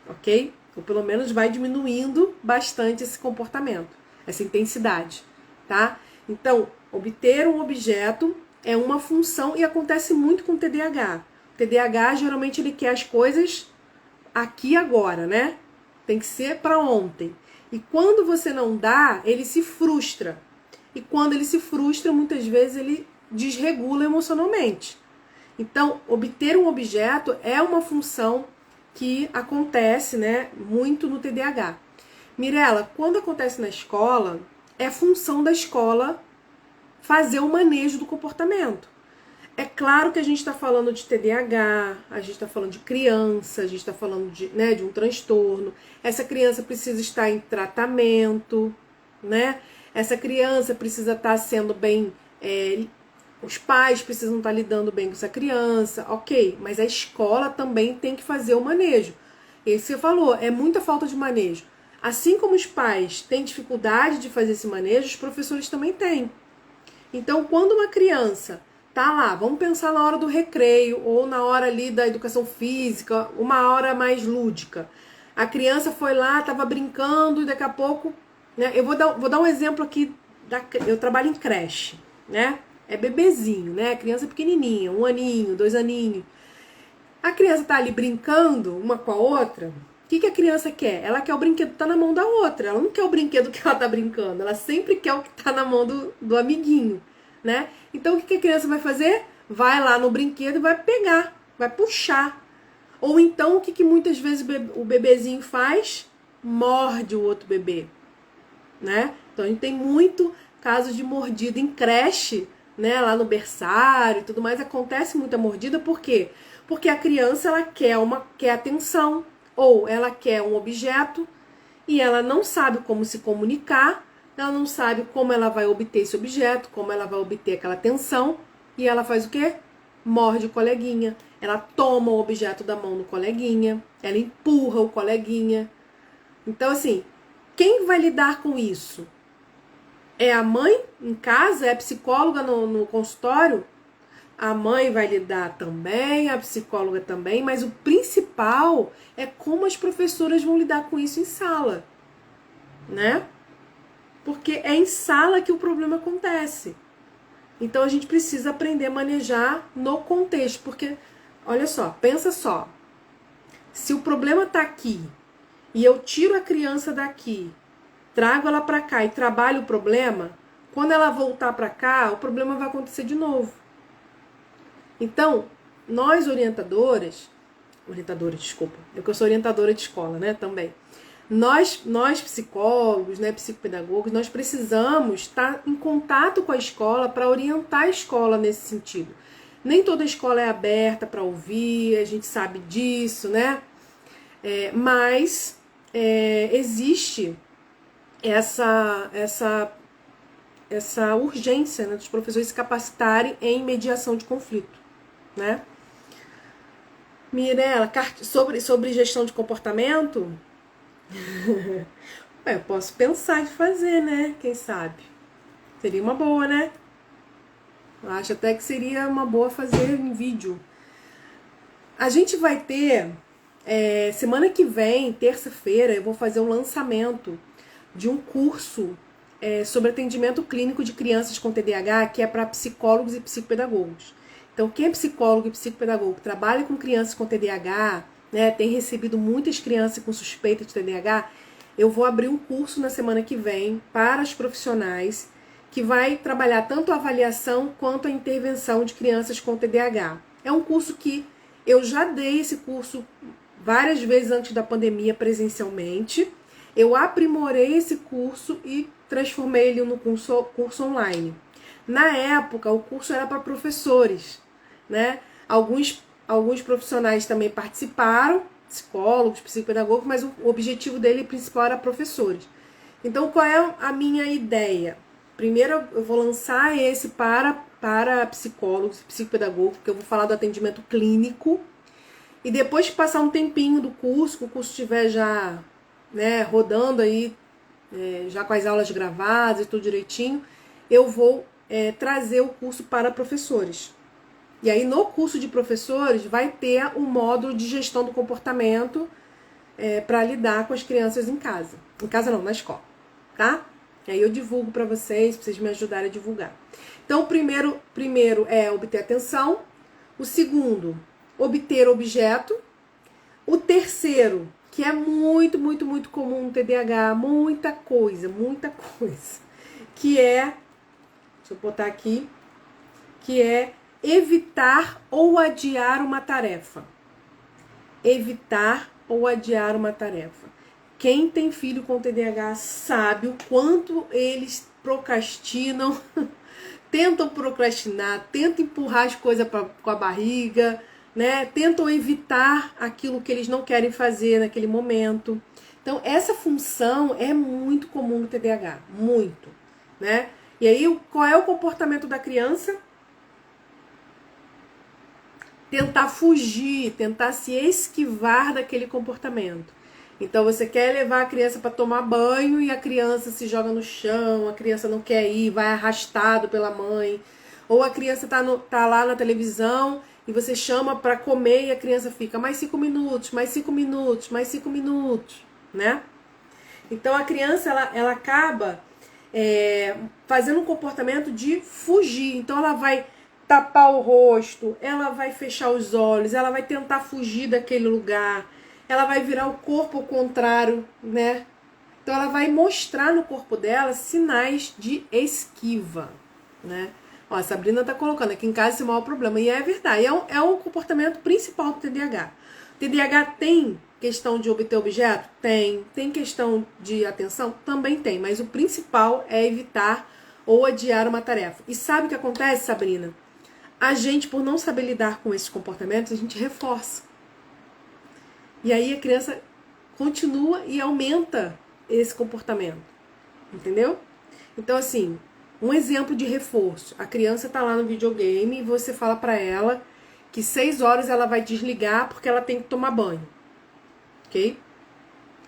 Ok? Ou pelo menos vai diminuindo bastante esse comportamento, essa intensidade, tá? Então, obter um objeto é uma função e acontece muito com o TDAH. O TDAH, geralmente, ele quer as coisas aqui e agora, né? Tem que ser para ontem. E quando você não dá, ele se frustra. E quando ele se frustra, muitas vezes ele desregula emocionalmente. Então, obter um objeto é uma função que acontece, né, muito no TDAH. Mirela, quando acontece na escola, é função da escola fazer o manejo do comportamento. É claro que a gente está falando de TDAH, a gente está falando de criança, a gente está falando de um transtorno. Essa criança precisa estar em tratamento, né? Essa criança precisa estar sendo bem... os pais precisam estar lidando bem com essa criança, ok. Mas a escola também tem que fazer o manejo. Esse você falou, é muita falta de manejo. Assim como os pais têm dificuldade de fazer esse manejo, os professores também têm. Então, quando uma criança tá lá, vamos pensar na hora do recreio ou na hora ali da educação física, uma hora mais lúdica. A criança foi lá, estava brincando e daqui a pouco, né? Eu vou dar um exemplo aqui, eu trabalho em creche, né? É bebezinho, né? Criança pequenininha, 1 aninho, 2 aninhos. A criança tá ali brincando uma com a outra. O que a criança quer? Ela quer o brinquedo que tá na mão da outra. Ela não quer o brinquedo que ela tá brincando. Ela sempre quer o que tá na mão do amiguinho, né? Então o que a criança vai fazer? Vai lá no brinquedo e vai pegar, vai puxar. Ou então o que muitas vezes o bebezinho faz? Morde o outro bebê, né? Então a gente tem muito caso de mordida em creche, né? Lá no berçário e tudo mais, acontece muita mordida. Por quê? Porque a criança ela quer atenção, ou ela quer um objeto e ela não sabe como se comunicar, ela não sabe como ela vai obter esse objeto, como ela vai obter aquela atenção, e ela faz o quê? Morde o coleguinha, ela toma o objeto da mão do coleguinha, ela empurra o coleguinha. Então, assim, quem vai lidar com isso? É a mãe em casa? É a psicóloga no consultório? A mãe vai lidar também, a psicóloga também, mas o principal é como as professoras vão lidar com isso em sala, né? Porque é em sala que o problema acontece. Então a gente precisa aprender a manejar no contexto, porque, olha só, pensa só, se o problema tá aqui e eu tiro a criança daqui, trago ela para cá e trabalho o problema, quando ela voltar para cá, o problema vai acontecer de novo. Então, nós orientadoras, desculpa, eu que eu sou orientadora de escola, né, também. Nós psicólogos, né, psicopedagogos, nós precisamos estar em contato com a escola para orientar a escola nesse sentido. Nem toda escola é aberta para ouvir, a gente sabe disso, né? Mas existe essa urgência, né, dos professores se capacitarem em mediação de conflito, né? Mirela, sobre gestão de comportamento, eu posso pensar em fazer, né? Quem sabe? Seria uma boa, né? Eu acho até que seria uma boa fazer em vídeo. A gente vai ter, semana que vem, terça-feira, eu vou fazer um lançamento de um curso sobre atendimento clínico de crianças com TDAH, que é para psicólogos e psicopedagogos. Então, quem é psicólogo e psicopedagogo, trabalha com crianças com TDAH, né, tem recebido muitas crianças com suspeita de TDAH, eu vou abrir um curso na semana que vem para os profissionais que vai trabalhar tanto a avaliação quanto a intervenção de crianças com TDAH. É um curso que eu já dei esse curso várias vezes antes da pandemia presencialmente. Eu aprimorei esse curso e transformei ele no curso online. Na época, o curso era para professores, né? Alguns profissionais também participaram, psicólogos, psicopedagogos, mas o objetivo dele principal era professores. Então, qual é a minha ideia? Primeiro, eu vou lançar esse para psicólogos e psicopedagogos, porque eu vou falar do atendimento clínico. E depois que passar um tempinho do curso, que o curso estiver já, né, rodando aí, já com as aulas gravadas e tudo direitinho, eu vou trazer o curso para professores. E aí, no curso de professores, vai ter o módulo de gestão do comportamento para lidar com as crianças em casa. Em casa não, na escola, tá? E aí eu divulgo para vocês me ajudarem a divulgar. Então, o primeiro é obter atenção. O segundo, obter objeto. O terceiro, que é muito, muito, muito comum no TDAH, muita coisa, que é, deixa eu botar aqui, que é evitar ou adiar uma tarefa. Evitar ou adiar uma tarefa. Quem tem filho com TDAH sabe o quanto eles procrastinam, tentam procrastinar, tentam empurrar as coisas com a barriga, né? Tentam evitar aquilo que eles não querem fazer naquele momento. Então, essa função é muito comum no TDAH, muito, né? E aí, qual é o comportamento da criança? Tentar fugir, tentar se esquivar daquele comportamento. Então você quer levar a criança para tomar banho e a criança se joga no chão, a criança não quer ir, vai arrastado pela mãe. Ou a criança tá lá na televisão e você chama para comer e a criança fica mais 5 minutos, mais 5 minutos, mais 5 minutos, né? Então a criança ela acaba fazendo um comportamento de fugir. Então ela vai tapar o rosto, ela vai fechar os olhos, ela vai tentar fugir daquele lugar, ela vai virar o corpo ao contrário, né? Então ela vai mostrar no corpo dela sinais de esquiva, né? Ó, a Sabrina tá colocando aqui em casa esse é o maior problema, e é verdade, é um comportamento principal do TDAH. O TDAH tem questão de obter objeto? Tem questão de atenção? Também tem, mas o principal é evitar ou adiar uma tarefa. E sabe o que acontece, Sabrina? A gente, por não saber lidar com esses comportamentos, a gente reforça. E aí a criança continua e aumenta esse comportamento. Entendeu? Então, assim, um exemplo de reforço. A criança tá lá no videogame e você fala pra ela que 6 horas ela vai desligar porque ela tem que tomar banho. Ok?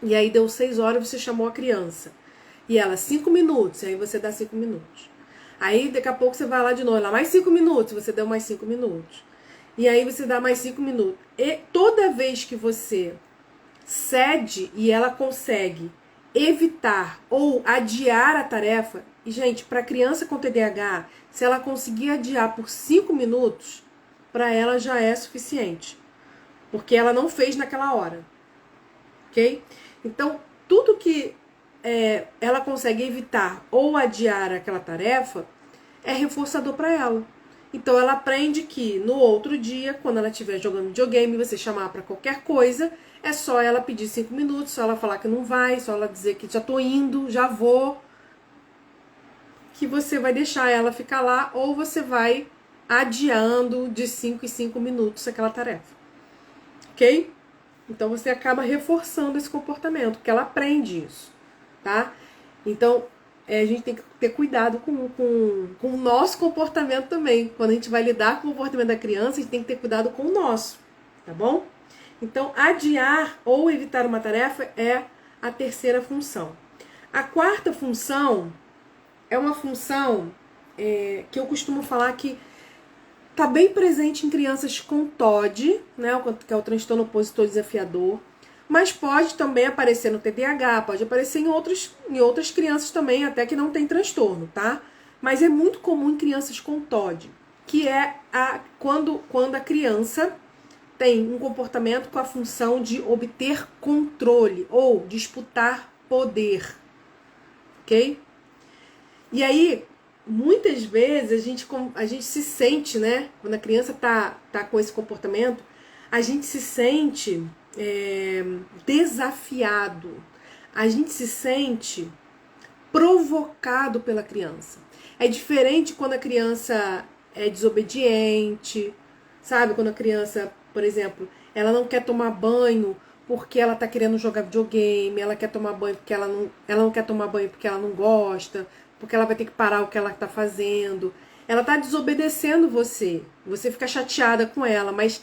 E aí deu 6 horas, você chamou a criança. E ela, 5 minutos. E aí você dá 5 minutos. Aí daqui a pouco você vai lá de novo, lá mais 5 minutos, você deu mais 5 minutos. E aí você dá mais 5 minutos. E toda vez que você cede e ela consegue evitar ou adiar a tarefa, e gente, para criança com TDAH, se ela conseguir adiar por 5 minutos, para ela já é suficiente. Porque ela não fez naquela hora. Ok? Então, tudo que ela consegue evitar ou adiar aquela tarefa, é reforçador para ela. Então ela aprende que no outro dia, quando ela estiver jogando videogame, você chamar para qualquer coisa, é só ela pedir 5 minutos, só ela falar que não vai, só ela dizer que já tô indo, já vou, que você vai deixar ela ficar lá, ou você vai adiando de 5 em 5 minutos aquela tarefa. Ok? Então você acaba reforçando esse comportamento, porque ela aprende isso. Tá? Então, a gente tem que ter cuidado com o nosso comportamento também. Quando a gente vai lidar com o comportamento da criança, a gente tem que ter cuidado com o nosso, tá bom? Então, adiar ou evitar uma tarefa é a terceira função. A quarta função é uma função que eu costumo falar que está bem presente em crianças com TOD, né, que é o transtorno opositor desafiador, mas pode também aparecer no TDAH, pode aparecer em outras crianças também, até que não tem transtorno, tá? Mas é muito comum em crianças com TOD, que é quando a criança tem um comportamento com a função de obter controle ou disputar poder, ok? E aí, muitas vezes a gente se sente, né? Quando a criança tá com esse comportamento, a gente se sente desafiado, a gente se sente provocado pela criança. É diferente quando a criança é desobediente, sabe? Quando a criança, por exemplo, ela não quer tomar banho porque ela tá querendo jogar videogame, ela quer tomar banho porque ela não quer tomar banho porque ela não gosta, porque ela vai ter que parar o que ela tá fazendo. Ela tá desobedecendo você. Você fica chateada com ela, mas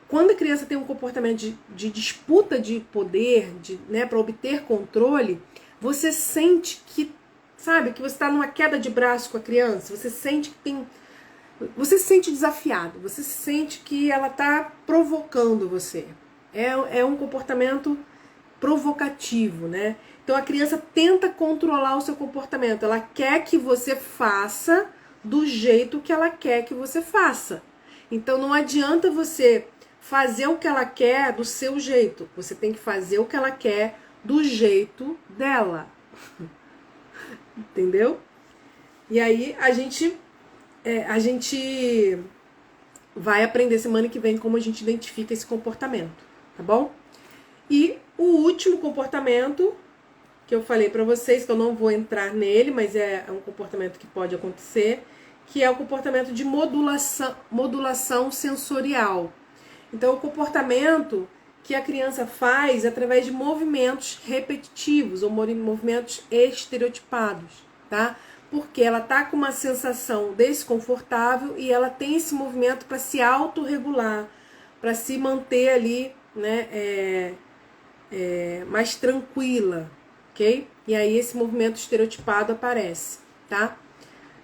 quando a criança tem um comportamento de disputa de poder, né, para obter controle, você sente que, sabe, que você está numa queda de braço com a criança, você sente que tem. Você se sente desafiado, você sente que ela está provocando você. É um comportamento provocativo, né? Então a criança tenta controlar o seu comportamento, ela quer que você faça do jeito que ela quer que você faça. Então não adianta você fazer o que ela quer do seu jeito, você tem que fazer o que ela quer do jeito dela. Entendeu? E aí a gente vai aprender semana que vem como a gente identifica esse comportamento, tá bom? E o último comportamento que eu falei pra vocês, que eu não vou entrar nele, mas é um comportamento que pode acontecer, que é o comportamento de modulação sensorial. Então, o comportamento que a criança faz através de movimentos repetitivos ou movimentos estereotipados, tá? Porque ela tá com uma sensação desconfortável e ela tem esse movimento para se autorregular, para se manter ali, né, mais tranquila, ok? E aí esse movimento estereotipado aparece, tá?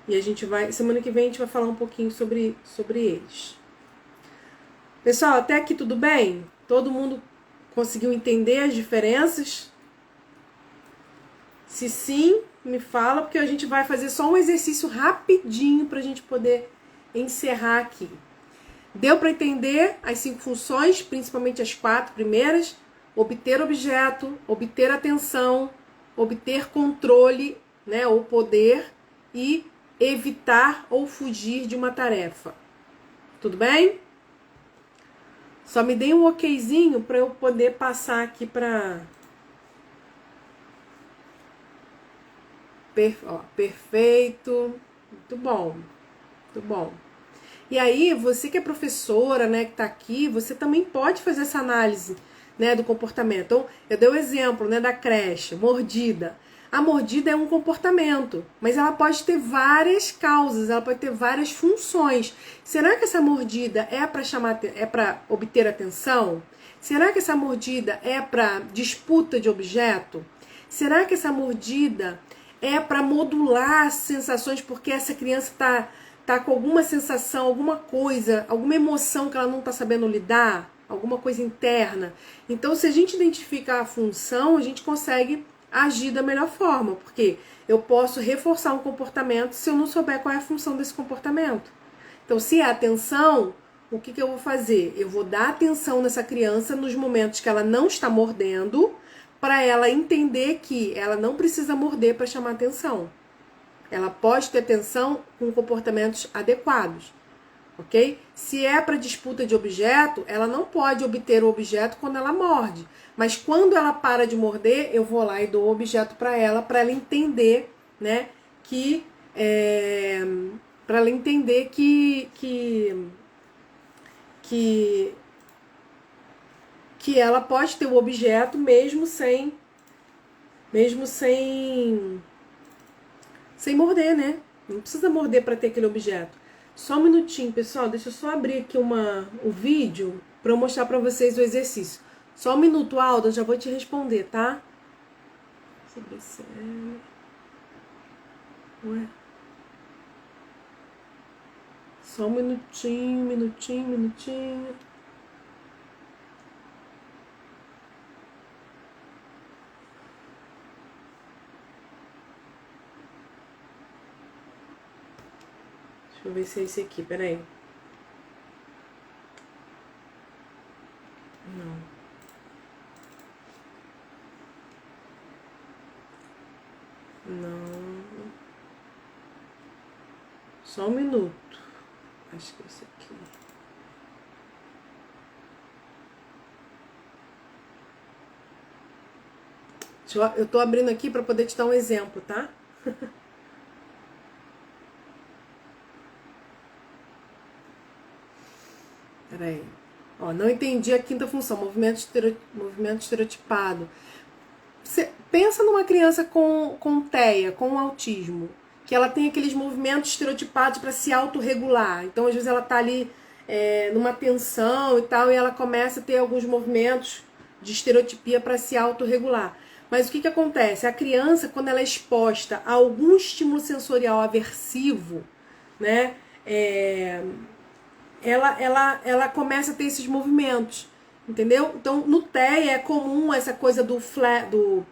E a gente vai, semana que vem a gente vai falar um pouquinho sobre eles. Pessoal, até aqui tudo bem? Todo mundo conseguiu entender as diferenças? Se sim, me fala, porque a gente vai fazer só um exercício rapidinho para a gente poder encerrar aqui. Deu para entender as 5 funções, principalmente as 4 primeiras? Obter objeto, obter atenção, obter controle, né, ou poder, e evitar ou fugir de uma tarefa. Tudo bem? Só me dê um okzinho para eu poder passar aqui para... Perfeito. Muito bom. Muito bom. E aí, você que é professora, né, que tá aqui, você também pode fazer essa análise, né, do comportamento. Então, eu dei o exemplo, né, da creche, mordida. A mordida é um comportamento, mas ela pode ter várias causas, ela pode ter várias funções. Será que essa mordida é para obter atenção? Será que essa mordida é para disputa de objeto? Será que essa mordida é para modular as sensações porque essa criança tá com alguma sensação, alguma coisa, alguma emoção que ela não está sabendo lidar, alguma coisa interna? Então, se a gente identificar a função, a gente consegue agir da melhor forma, porque eu posso reforçar um comportamento se eu não souber qual é a função desse comportamento. Então, se é atenção, o que eu vou fazer? Eu vou dar atenção nessa criança nos momentos que ela não está mordendo, para ela entender que ela não precisa morder para chamar atenção. Ela pode ter atenção com comportamentos adequados, ok? Se é para disputa de objeto, ela não pode obter o objeto quando ela morde. Mas quando ela para de morder, eu vou lá e dou o objeto para ela entender, né, para ela entender que ela pode ter o objeto mesmo sem morder, né? Não precisa morder para ter aquele objeto. Só um minutinho, pessoal. Deixa eu só abrir aqui o vídeo para eu mostrar para vocês o exercício. Só um minuto, Alda, eu já vou te responder, tá? Ué. Só um minutinho. Deixa eu ver se é esse aqui, peraí. Não. Só um minuto. Acho que é esse aqui. Eu tô abrindo aqui para poder te dar um exemplo, tá? Peraí. Ó, não entendi a quinta função, movimento estereotipado. Você pensa numa criança com TEA, com autismo, que ela tem aqueles movimentos estereotipados para se autorregular. Então, às vezes, ela tá ali numa tensão e tal, e ela começa a ter alguns movimentos de estereotipia para se autorregular. Mas o que acontece? A criança, quando ela é exposta a algum estímulo sensorial aversivo, né, ela começa a ter esses movimentos, entendeu? Então, no TEA é comum essa coisa do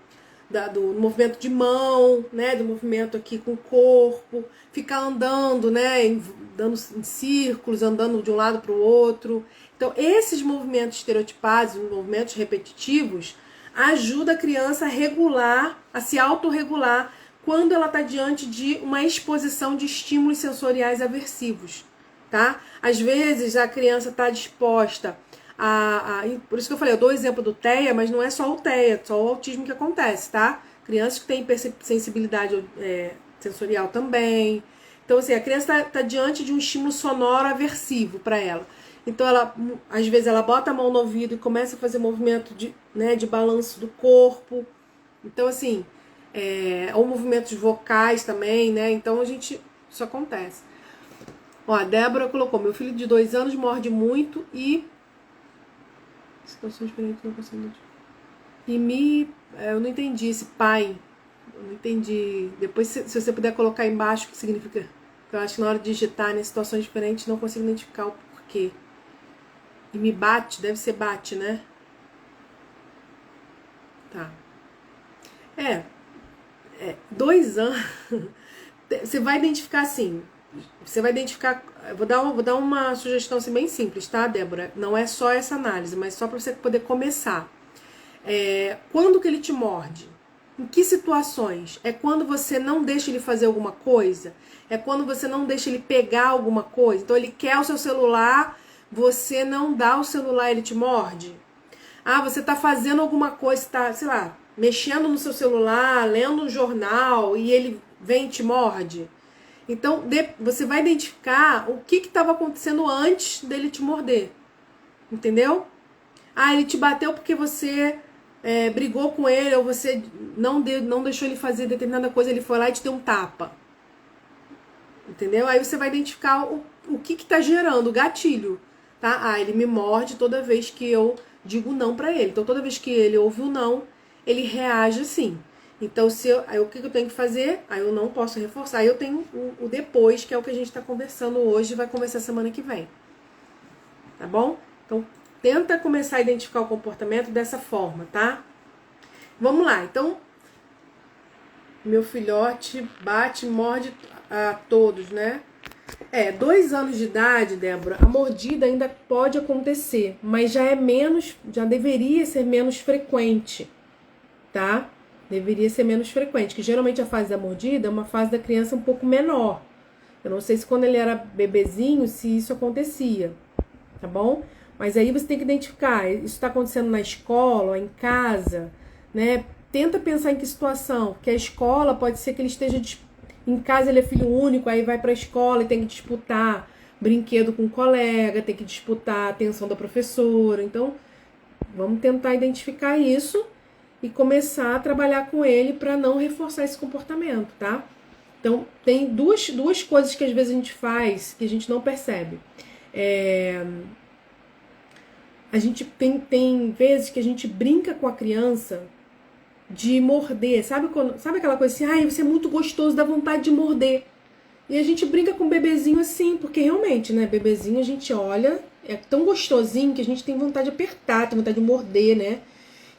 movimento de mão, né, do movimento aqui com o corpo, ficar andando, né, dando em círculos, andando de um lado para o outro. Então, esses movimentos estereotipados, movimentos repetitivos, ajuda a criança a regular, a se autorregular quando ela está diante de uma exposição de estímulos sensoriais aversivos, tá? Às vezes a criança está disposta por isso que eu falei, eu dou o exemplo do TEA, mas não é só o TEA, só o autismo que acontece, tá? Crianças que têm sensibilidade sensorial também. Então, assim, a criança está diante de um estímulo sonoro aversivo para ela. Então, às vezes, ela bota a mão no ouvido e começa a fazer movimento de balanço do corpo. Então, assim, ou movimentos vocais também, né? Então, isso acontece. Ó, a Débora colocou, meu filho de 2 anos morde muito e... situações diferentes não consigo. Eu não entendi esse pai. Eu não entendi. Depois, se você puder colocar aí embaixo o que significa. Porque eu acho que na hora de digitar, em situações diferentes, não consigo identificar o porquê. E me bate, deve ser bate, né? Tá. 2 anos. Você vai identificar assim. Você vai identificar. Vou dar uma sugestão assim, bem simples, tá, Débora? Não é só essa análise, mas só para você poder começar. Quando que ele te morde? Em que situações? É quando você não deixa ele fazer alguma coisa? É quando você não deixa ele pegar alguma coisa? Então ele quer o seu celular, você não dá o celular, ele te morde? Ah, você tá fazendo alguma coisa, tá, sei lá, mexendo no seu celular, lendo um jornal e ele vem e te morde? Então, você vai identificar o que estava acontecendo antes dele te morder. Entendeu? Ah, ele te bateu porque você brigou com ele, ou você não deixou ele fazer determinada coisa, ele foi lá e te deu um tapa. Entendeu? Aí você vai identificar o que está gerando o gatilho. Tá? Ah, ele me morde toda vez que eu digo não para ele. Então, toda vez que ele ouve o não, ele reage assim. Então, aí o que eu tenho que fazer? Aí eu não posso reforçar. Aí eu tenho o depois, que é o que a gente está conversando hoje e vai conversar semana que vem. Tá bom? Então, tenta começar a identificar o comportamento dessa forma, tá? Vamos lá. Então, meu filhote bate, morde a todos, né? 2 anos de idade, Débora, a mordida ainda pode acontecer, mas já deveria ser menos frequente, tá? Deveria ser menos frequente, que geralmente a fase da mordida é uma fase da criança um pouco menor. Eu não sei se quando ele era bebezinho, se isso acontecia, tá bom? Mas aí você tem que identificar, isso está acontecendo na escola, em casa, né? Tenta pensar em que situação, porque a escola pode ser que ele esteja... Em casa ele é filho único, aí vai para a escola e tem que disputar brinquedo com o colega, tem que disputar a atenção da professora. Então, vamos tentar identificar isso e começar a trabalhar com ele para não reforçar esse comportamento, tá? Então, tem duas coisas que às vezes a gente faz que a gente não percebe. A gente tem vezes que a gente brinca com a criança de morder, sabe aquela coisa assim, ai, você é muito gostoso, dá vontade de morder. E a gente brinca com o bebezinho assim, porque realmente, né, bebezinho a gente olha, é tão gostosinho que a gente tem vontade de apertar, tem vontade de morder, né?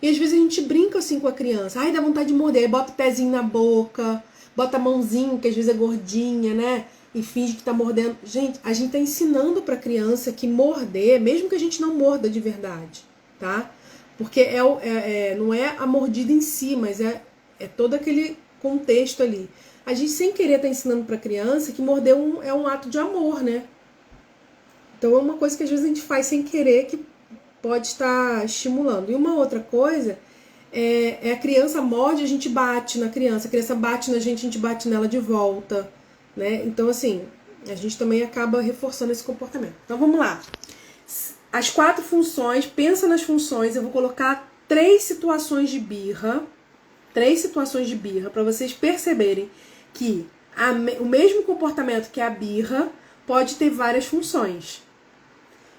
E às vezes a gente brinca assim com a criança, ai, dá vontade de morder, aí bota o pezinho na boca, bota a mãozinha, que às vezes é gordinha, né? E finge que tá mordendo. Gente, a gente tá ensinando pra criança que morder, mesmo que a gente não morda de verdade, tá? Porque não é a mordida em si, mas é todo aquele contexto ali. A gente sem querer tá ensinando pra criança que morder é um ato de amor, né? Então é uma coisa que às vezes a gente faz sem querer que pode estar estimulando. E uma outra coisa é a criança morde, a gente bate na criança. A criança bate na gente, a gente bate nela de volta, né? Então, assim, a gente também acaba reforçando esse comportamento. Então, vamos lá. As 4 funções, pensa nas funções, eu vou colocar 3 situações de birra. 3 situações de birra, para vocês perceberem que o mesmo comportamento que a birra pode ter várias funções.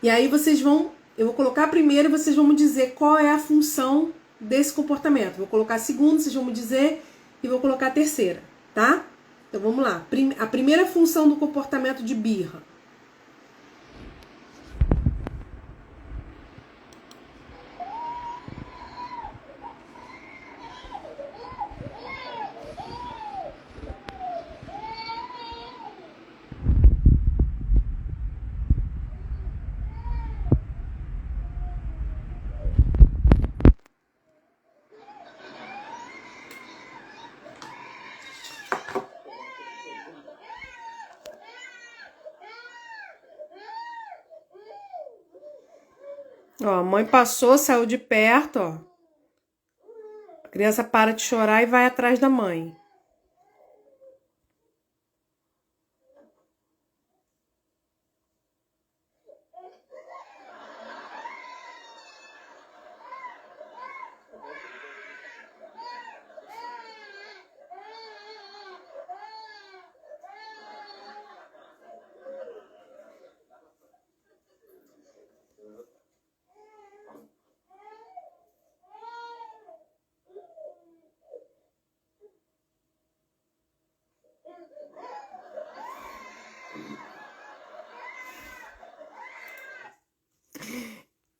E aí eu vou colocar a primeira e vocês vão me dizer qual é a função desse comportamento. Vou colocar a segunda, vocês vão me dizer, e vou colocar a terceira, tá? Então vamos lá. A primeira função do comportamento de birra. Ó, a mãe passou, saiu de perto, ó. A criança para de chorar e vai atrás da mãe.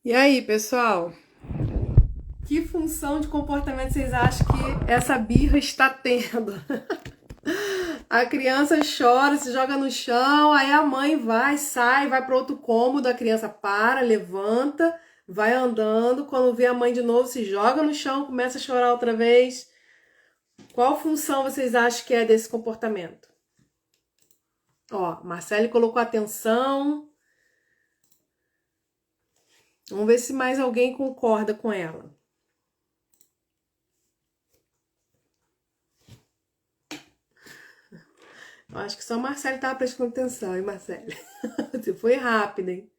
E aí, pessoal? Que função de comportamento vocês acham que essa birra está tendo? A criança chora, se joga no chão, aí a mãe sai, vai para outro cômodo, a criança para, levanta, vai andando, quando vê a mãe de novo, se joga no chão, começa a chorar outra vez. Qual função vocês acham que é desse comportamento? Ó, Marcele colocou atenção. Vamos ver se mais alguém concorda com ela. Eu acho que só a Marcele estava prestando atenção, hein, Marcele? Você foi rápida, hein?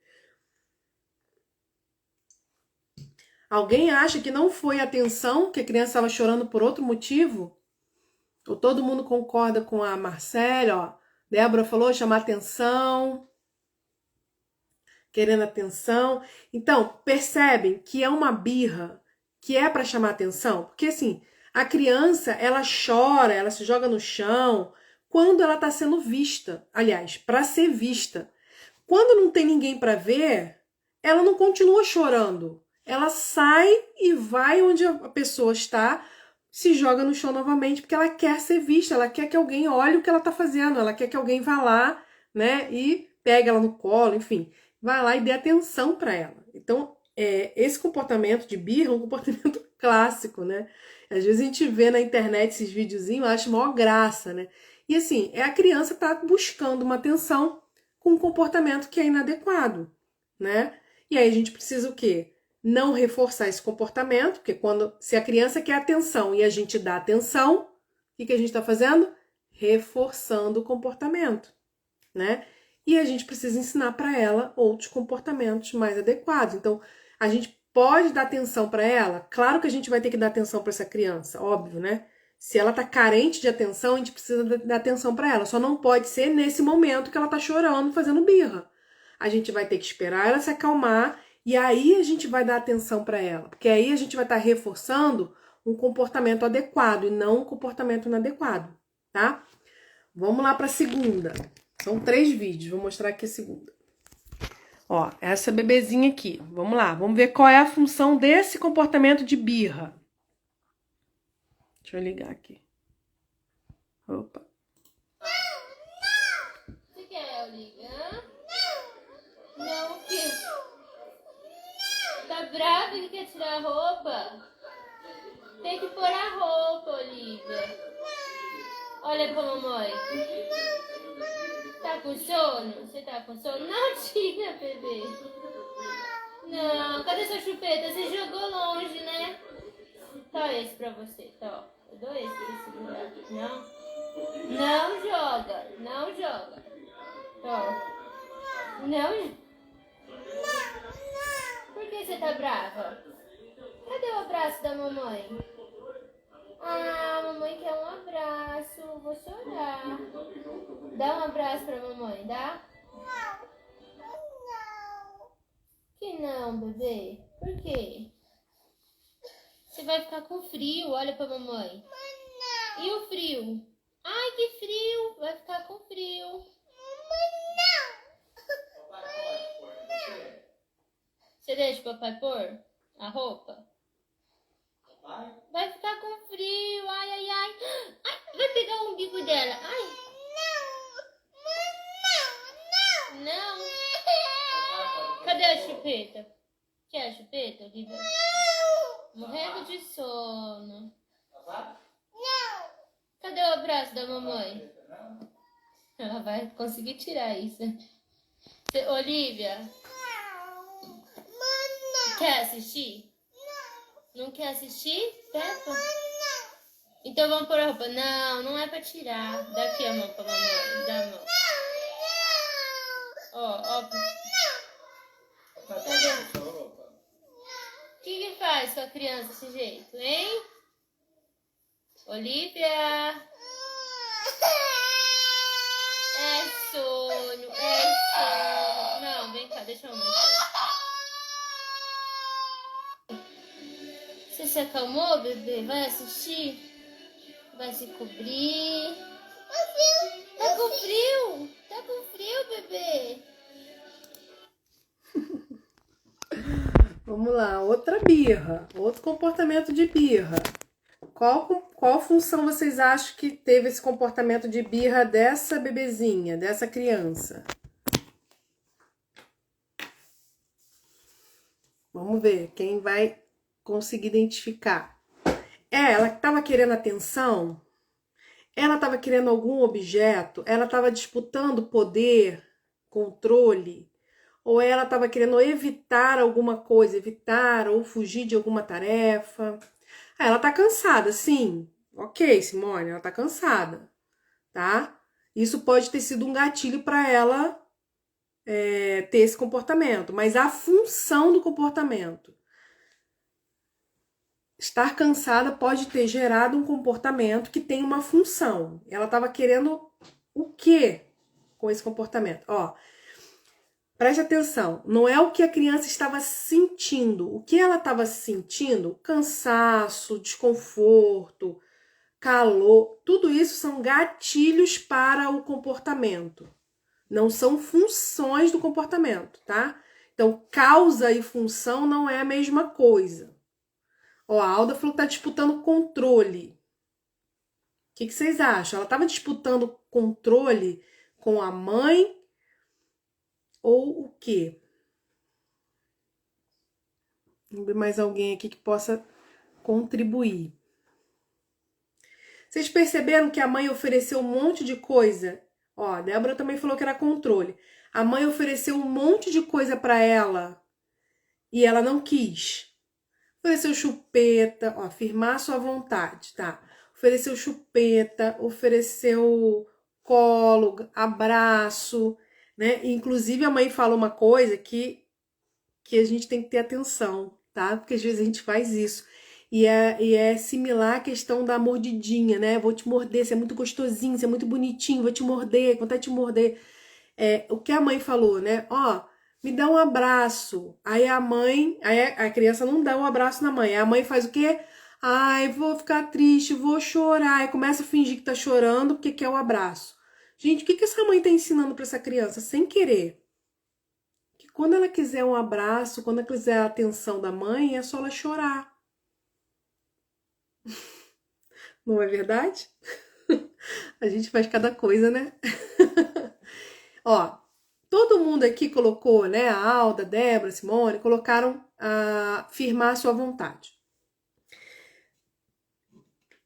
Alguém acha que não foi atenção, que a criança estava chorando por outro motivo? Ou todo mundo concorda com a Marcele, ó? Débora falou chamar atenção, querendo atenção. Então, percebem que é uma birra que é para chamar atenção? Porque assim, a criança, ela chora, ela se joga no chão quando ela está sendo vista. Aliás, para ser vista. Quando não tem ninguém para ver, ela não continua chorando. Ela sai e vai onde a pessoa está, se joga no chão novamente, porque ela quer ser vista, ela quer que alguém olhe o que ela está fazendo, ela quer que alguém vá lá, né, e pegue ela no colo, enfim, vai lá e dê atenção para ela. Então, esse comportamento de birra é um comportamento clássico, né? Às vezes a gente vê na internet esses videozinhos, acha maior graça, né? E assim, a criança tá buscando uma atenção com um comportamento que é inadequado, né? E aí a gente precisa o quê? Não reforçar esse comportamento, porque se a criança quer atenção e a gente dá atenção, o que a gente está fazendo? Reforçando o comportamento, né? E a gente precisa ensinar para ela outros comportamentos mais adequados. Então, a gente pode dar atenção para ela? Claro que a gente vai ter que dar atenção para essa criança, óbvio, né? Se ela tá carente de atenção, a gente precisa dar atenção para ela. Só não pode ser nesse momento que ela tá chorando, fazendo birra. A gente vai ter que esperar ela se acalmar e aí a gente vai dar atenção para ela. Porque aí a gente vai estar reforçando um comportamento adequado e não um comportamento inadequado, tá? Vamos lá para a segunda. São 3 vídeos, vou mostrar aqui a segunda. Ó, essa bebezinha aqui. Vamos lá, vamos ver qual é a função desse comportamento de birra. Deixa eu ligar aqui. Opa. Você quer eu ligar? Não, o quê? Tá brava que quer tirar a roupa? Tem que pôr a roupa, Olivia. Olha pra mamãe. Tá com sono? Você tá com sono? Não tira, bebê. Não, cadê sua chupeta? Você jogou longe, né? Tá esse pra você, tá, ó. Eu dou esse pra você segurar. Não? Não joga, não joga. Ó. Não. brava? Cadê o abraço da mamãe? Ah, mamãe quer um abraço. Vou chorar. Dá um abraço pra mamãe, dá? Que não, bebê? Por quê? Você vai ficar com frio, olha pra mamãe. E o frio? Ai, que frio! Vai ficar com frio. Você deixa o papai pôr a roupa? Vai ficar com frio. Ai, ai, ai. Ai, vai pegar o umbigo dela. Ai. Não. Cadê a chupeta? Quer a chupeta, Olivia? Morrendo de sono. Cadê o abraço da mamãe? Ela vai conseguir tirar isso. Olivia, quer assistir? Não quer assistir, Peppa? Então vamos pôr a roupa. Não, não é pra tirar. Dá aqui a mão pra mamãe. Dá a mão. Ó. Cadê? O que faz com a criança desse jeito, hein? Olivia? É sono. Não, vem cá, deixa eu mostrar. Você se acalmou, bebê? Vai assistir? Vai se cobrir? Tá com frio? Tá com frio, bebê? Vamos lá, outra birra, outro comportamento de birra. Qual função vocês acham que teve esse comportamento de birra dessa bebezinha, dessa criança? Vamos ver quem vai conseguir identificar. Ela estava querendo atenção? Ela estava querendo algum objeto? Ela estava disputando poder, controle? Ou ela estava querendo evitar alguma coisa, evitar ou fugir de alguma tarefa? Ela tá cansada, sim. Ok, Simone, ela tá cansada, tá? Isso pode ter sido um gatilho para ela ter esse comportamento, mas a função do comportamento. Estar cansada pode ter gerado um comportamento que tem uma função. Ela estava querendo o quê com esse comportamento? Ó, preste atenção, não é o que a criança estava sentindo. O que ela estava sentindo? Cansaço, desconforto, calor, tudo isso são gatilhos para o comportamento. Não são funções do comportamento, tá? Então, causa e função não é a mesma coisa. Ó, a Alda falou que tá disputando controle. O que vocês acham? Ela estava disputando controle com a mãe ou o quê? Vamos ver mais alguém aqui que possa contribuir. Vocês perceberam que a mãe ofereceu um monte de coisa? Ó, a Débora também falou que era controle. A mãe ofereceu um monte de coisa para ela e ela não quis. Ofereceu chupeta, ó, afirmar sua vontade, tá? Ofereceu chupeta, ofereceu colo, abraço, né? Inclusive a mãe falou uma coisa que a gente tem que ter atenção, tá? Porque às vezes a gente faz isso. E é similar à questão da mordidinha, né? Vou te morder, você é muito gostosinho, você é muito bonitinho, vou te morder, vontade de te morder. O que a mãe falou, né? Ó, me dá um abraço. Aí a criança não dá um abraço na mãe. Aí a mãe faz o quê? Ai, vou ficar triste, vou chorar. Aí começa a fingir que tá chorando porque quer o abraço. Gente, o que essa mãe tá ensinando pra essa criança? Sem querer. Que quando ela quiser um abraço, quando ela quiser a atenção da mãe, é só ela chorar. Não é verdade? A gente faz cada coisa, né? Ó, todo mundo aqui colocou, né? A Alda, a Débora, a Simone, colocaram a firmar a sua vontade.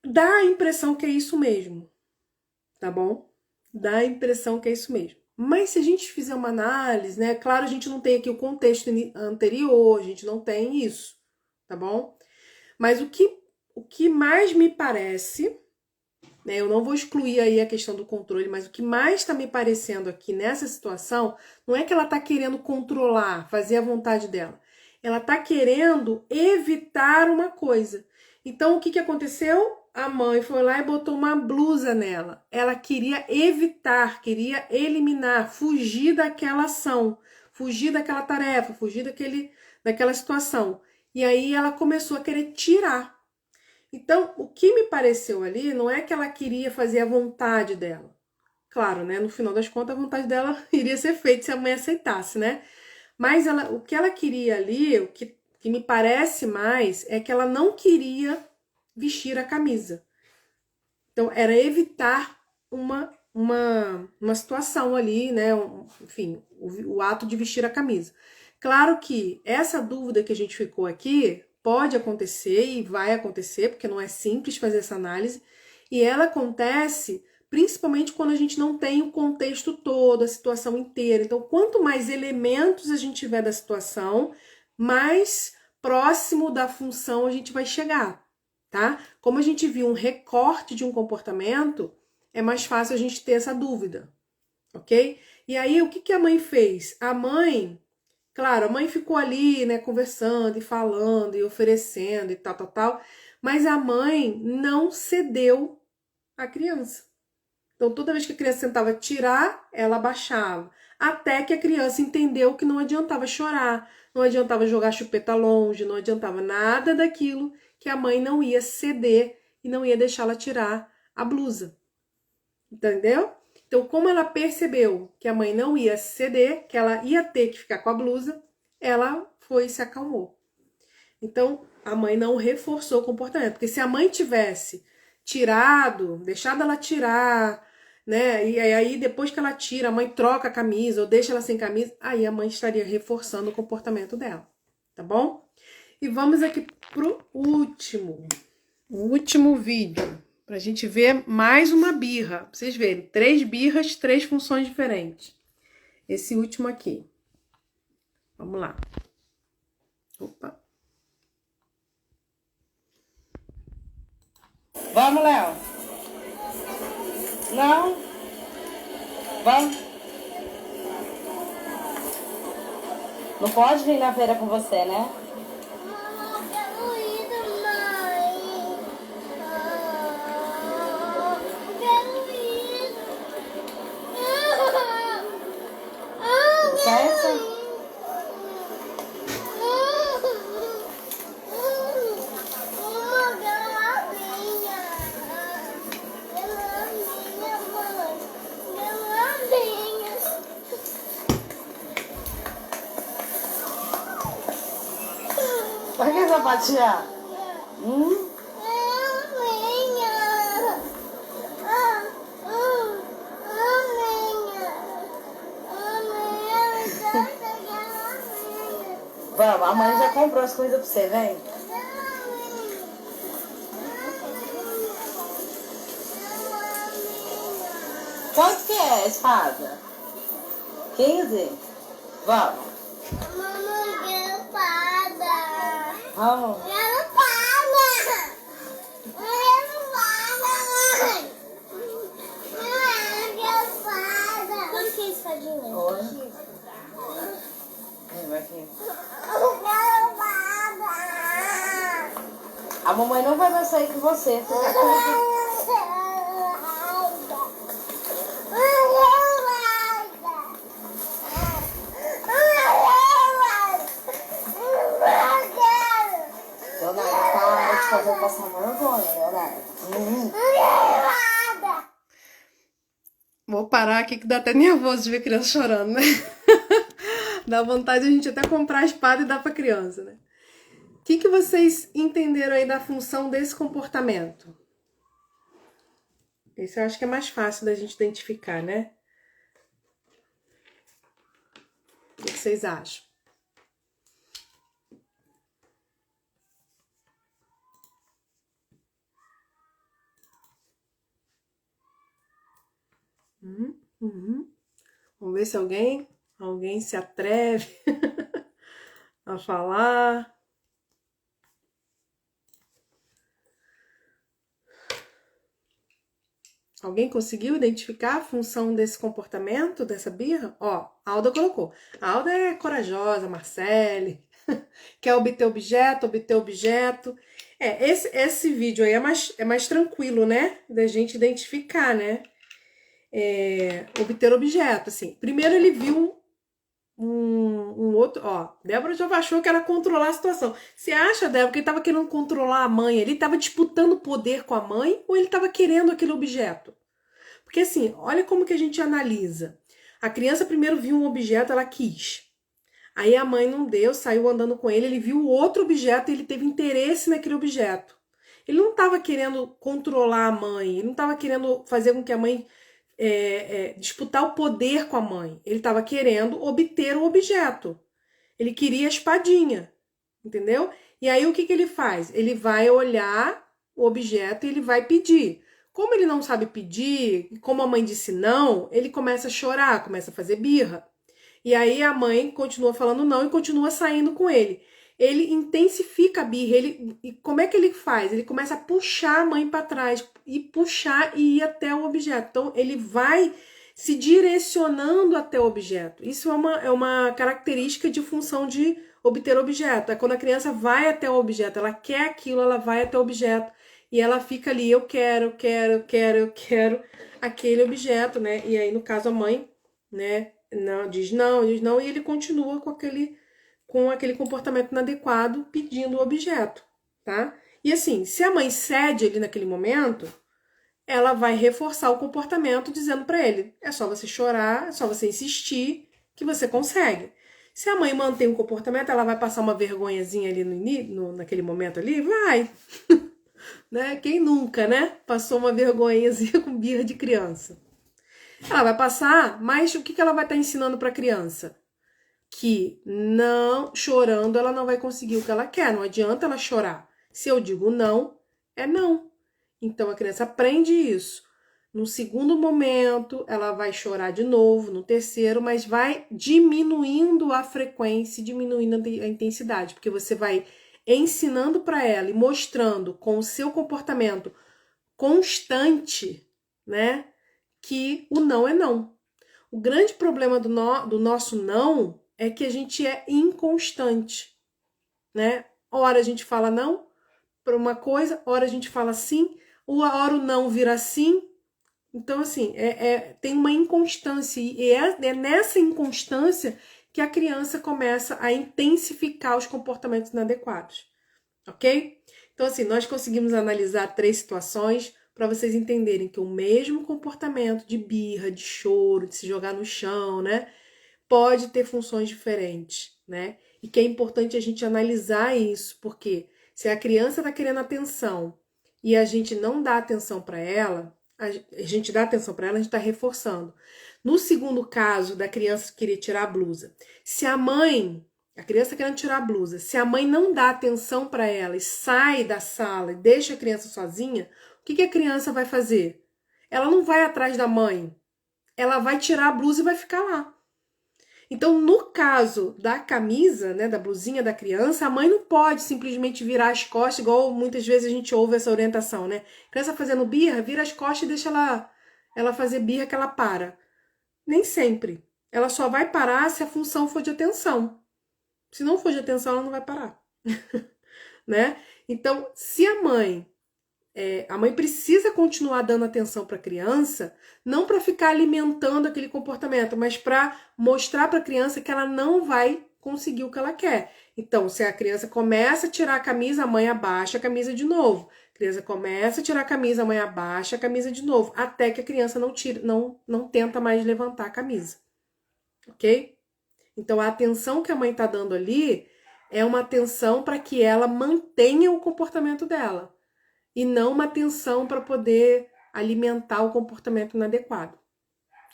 Dá a impressão que é isso mesmo, tá bom? Dá a impressão que é isso mesmo. Mas se a gente fizer uma análise, né? Claro, a gente não tem aqui o contexto anterior, a gente não tem isso, tá bom? Mas o que mais me parece, né? Eu não vou excluir aí a questão do controle, mas o que mais está me parecendo aqui nessa situação não é que ela está querendo controlar, fazer a vontade dela. Ela tá querendo evitar uma coisa. Então, o que aconteceu? A mãe foi lá e botou uma blusa nela. Ela queria evitar, queria eliminar, fugir daquela ação, fugir daquela tarefa, fugir daquela situação. E aí ela começou a querer tirar. Então, o que me pareceu ali não é que ela queria fazer a vontade dela. Claro, né? No final das contas, a vontade dela iria ser feita se a mãe aceitasse, né? Mas o que ela queria ali, o que me parece mais, é que ela não queria vestir a camisa. Então, era evitar uma situação ali, né? Enfim, o ato de vestir a camisa. Claro que essa dúvida que a gente ficou aqui pode acontecer e vai acontecer, porque não é simples fazer essa análise, e ela acontece principalmente quando a gente não tem o contexto todo, a situação inteira. Então, quanto mais elementos a gente tiver da situação, mais próximo da função a gente vai chegar, tá? Como a gente viu um recorte de um comportamento, é mais fácil a gente ter essa dúvida, ok? E aí, o que a mãe fez? A mãe, claro, a mãe ficou ali, né, conversando e falando e oferecendo e tal, mas a mãe não cedeu à criança. Então, toda vez que a criança tentava tirar, ela abaixava. Até que a criança entendeu que não adiantava chorar, não adiantava jogar a chupeta longe, não adiantava nada daquilo, que a mãe não ia ceder e não ia deixá-la tirar a blusa. Entendeu? Então, como ela percebeu que a mãe não ia ceder, que ela ia ter que ficar com a blusa, ela foi e se acalmou. Então, a mãe não reforçou o comportamento. Porque se a mãe tivesse tirado, deixado ela tirar, né? E aí, depois que ela tira, a mãe troca a camisa ou deixa ela sem camisa, aí a mãe estaria reforçando o comportamento dela. Tá bom? E vamos aqui pro o último vídeo, pra gente ver mais uma birra. Pra vocês verem, 3 birras, 3 funções diferentes. Esse último aqui. Vamos lá. Opa. Vamos, Léo. Não? Vamos. Não pode vir na feira com você, né? Eu quero ir, mãe. Eu quero ir. Certo? Vai que sapatear? Vamos, a mãe já comprou as coisas pra você, vem. Quanto que é a espada? 15? Vamos. Vamos. Quanto que é isso, Fadinha? Oi. Vem aqui. A mamãe não vai mais sair com você. Você vai comigo. Leonardo, para de fazer passar vergonha, Leonardo. Vou parar aqui que dá até nervoso de ver criança chorando, né? Dá vontade de a gente até comprar a espada e dar pra criança, né? O que vocês entenderam aí da função desse comportamento? Esse eu acho que é mais fácil da gente identificar, né? O que vocês acham? Vamos ver se alguém se atreve a falar. Alguém conseguiu identificar a função desse comportamento, dessa birra? Ó, a Alda colocou. A Alda é corajosa, Marcele. Quer obter objeto, obter objeto. Esse vídeo aí é mais tranquilo, né? Da gente identificar, né? Obter objeto, assim. Primeiro ele viu um outro, ó, Débora já achou que era controlar a situação. Você acha, Débora, que ele estava querendo controlar a mãe? Ele estava disputando poder com a mãe ou ele estava querendo aquele objeto? Porque assim, olha como que a gente analisa. A criança primeiro viu um objeto, ela quis. Aí a mãe não deu, saiu andando com ele viu outro objeto e ele teve interesse naquele objeto. Ele não estava querendo controlar a mãe, ele não estava querendo fazer com que a mãe disputar o poder com a mãe. Ele estava querendo obter o objeto. Ele queria a espadinha, entendeu? E aí o que ele faz? Ele vai olhar o objeto e ele vai pedir. Como ele não sabe pedir, como a mãe disse não, ele começa a chorar, começa a fazer birra. E aí a mãe continua falando não e continua saindo com ele. Ele intensifica a birra. E como é que ele faz? Ele começa a puxar a mãe para trás e puxar e ir até o objeto. Então ele vai se direcionando até o objeto. Isso é uma característica de função de obter objeto. É quando a criança vai até o objeto, ela quer aquilo, ela vai até o objeto e ela fica ali, eu quero aquele objeto, né? E aí no caso a mãe, né? Não, diz não, e ele continua com aquele comportamento inadequado pedindo o objeto, tá? E assim, se a mãe cede ali naquele momento, ela vai reforçar o comportamento dizendo para ele, é só você chorar, é só você insistir que você consegue. Se a mãe mantém o comportamento, ela vai passar uma vergonhazinha ali naquele momento ali? Vai! Né? Quem nunca, né? Passou uma vergonhazinha com birra de criança. Ela vai passar, mas o que ela vai estar ensinando para a criança? Que não, chorando, ela não vai conseguir o que ela quer. Não adianta ela chorar. Se eu digo não, é não. Então a criança aprende isso. No segundo momento, ela vai chorar de novo, no terceiro, mas vai diminuindo a frequência, diminuindo a intensidade, porque você vai ensinando para ela e mostrando com o seu comportamento constante, né? Que o não é não. O grande problema do nosso não é que a gente é inconstante, né? Hora a gente fala não para uma coisa, hora a gente fala sim, hora o não vira sim. Então, assim, tem uma inconstância e é nessa inconstância que a criança começa a intensificar os comportamentos inadequados, ok? Então, assim, nós conseguimos analisar 3 situações para vocês entenderem que o mesmo comportamento de birra, de choro, de se jogar no chão, né, pode ter funções diferentes, né? E que é importante a gente analisar isso, porque se a criança está querendo atenção e a gente não dá atenção para ela, a gente dá atenção para ela, a gente está reforçando. No segundo caso da criança querer tirar a blusa, se a criança querendo tirar a blusa, se a mãe não dá atenção para ela e sai da sala e deixa a criança sozinha, o que a criança vai fazer? Ela não vai atrás da mãe. Ela vai tirar a blusa e vai ficar lá. Então, no caso da camisa, né, da blusinha da criança, a mãe não pode simplesmente virar as costas, igual muitas vezes a gente ouve essa orientação, né? A criança fazendo birra, vira as costas e deixa ela fazer birra que ela para. Nem sempre. Ela só vai parar se a função for de atenção. Se não for de atenção, ela não vai parar. Né? Então, se a mãe precisa continuar dando atenção para a criança, não para ficar alimentando aquele comportamento, mas para mostrar para a criança que ela não vai conseguir o que ela quer. Então, se a criança começa a tirar a camisa, a mãe abaixa a camisa de novo. A criança começa a tirar a camisa, a mãe abaixa a camisa de novo, até que a criança não tenta mais levantar a camisa. Ok? Então, a atenção que a mãe está dando ali é uma atenção para que ela mantenha o comportamento dela. E não uma atenção para poder alimentar o comportamento inadequado.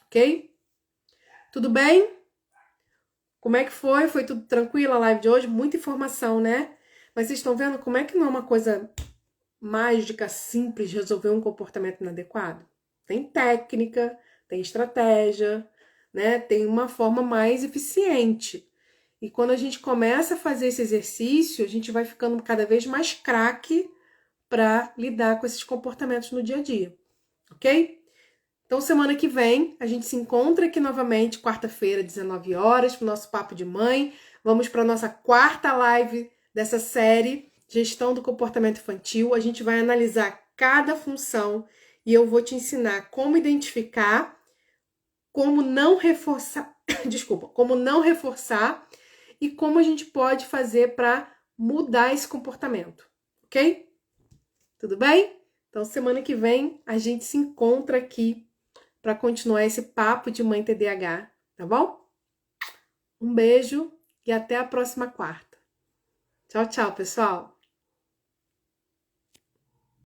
Ok? Tudo bem? Como é que foi? Foi tudo tranquilo a live de hoje? Muita informação, né? Mas vocês estão vendo como é que não é uma coisa mágica, simples, resolver um comportamento inadequado? Tem técnica, tem estratégia, né? Tem uma forma mais eficiente. E quando a gente começa a fazer esse exercício, a gente vai ficando cada vez mais craque para lidar com esses comportamentos no dia a dia, ok? Então, semana que vem, a gente se encontra aqui novamente, quarta-feira, 19 horas, para o nosso Papo de Mãe. Vamos para a nossa quarta live dessa série, Gestão do Comportamento Infantil. A gente vai analisar cada função e eu vou te ensinar como identificar, como não reforçar, como não reforçar e como a gente pode fazer para mudar esse comportamento, ok? Tudo bem? Então, semana que vem, a gente se encontra aqui para continuar esse papo de mãe TDAH, tá bom? Um beijo e até a próxima quarta. Tchau, tchau, pessoal!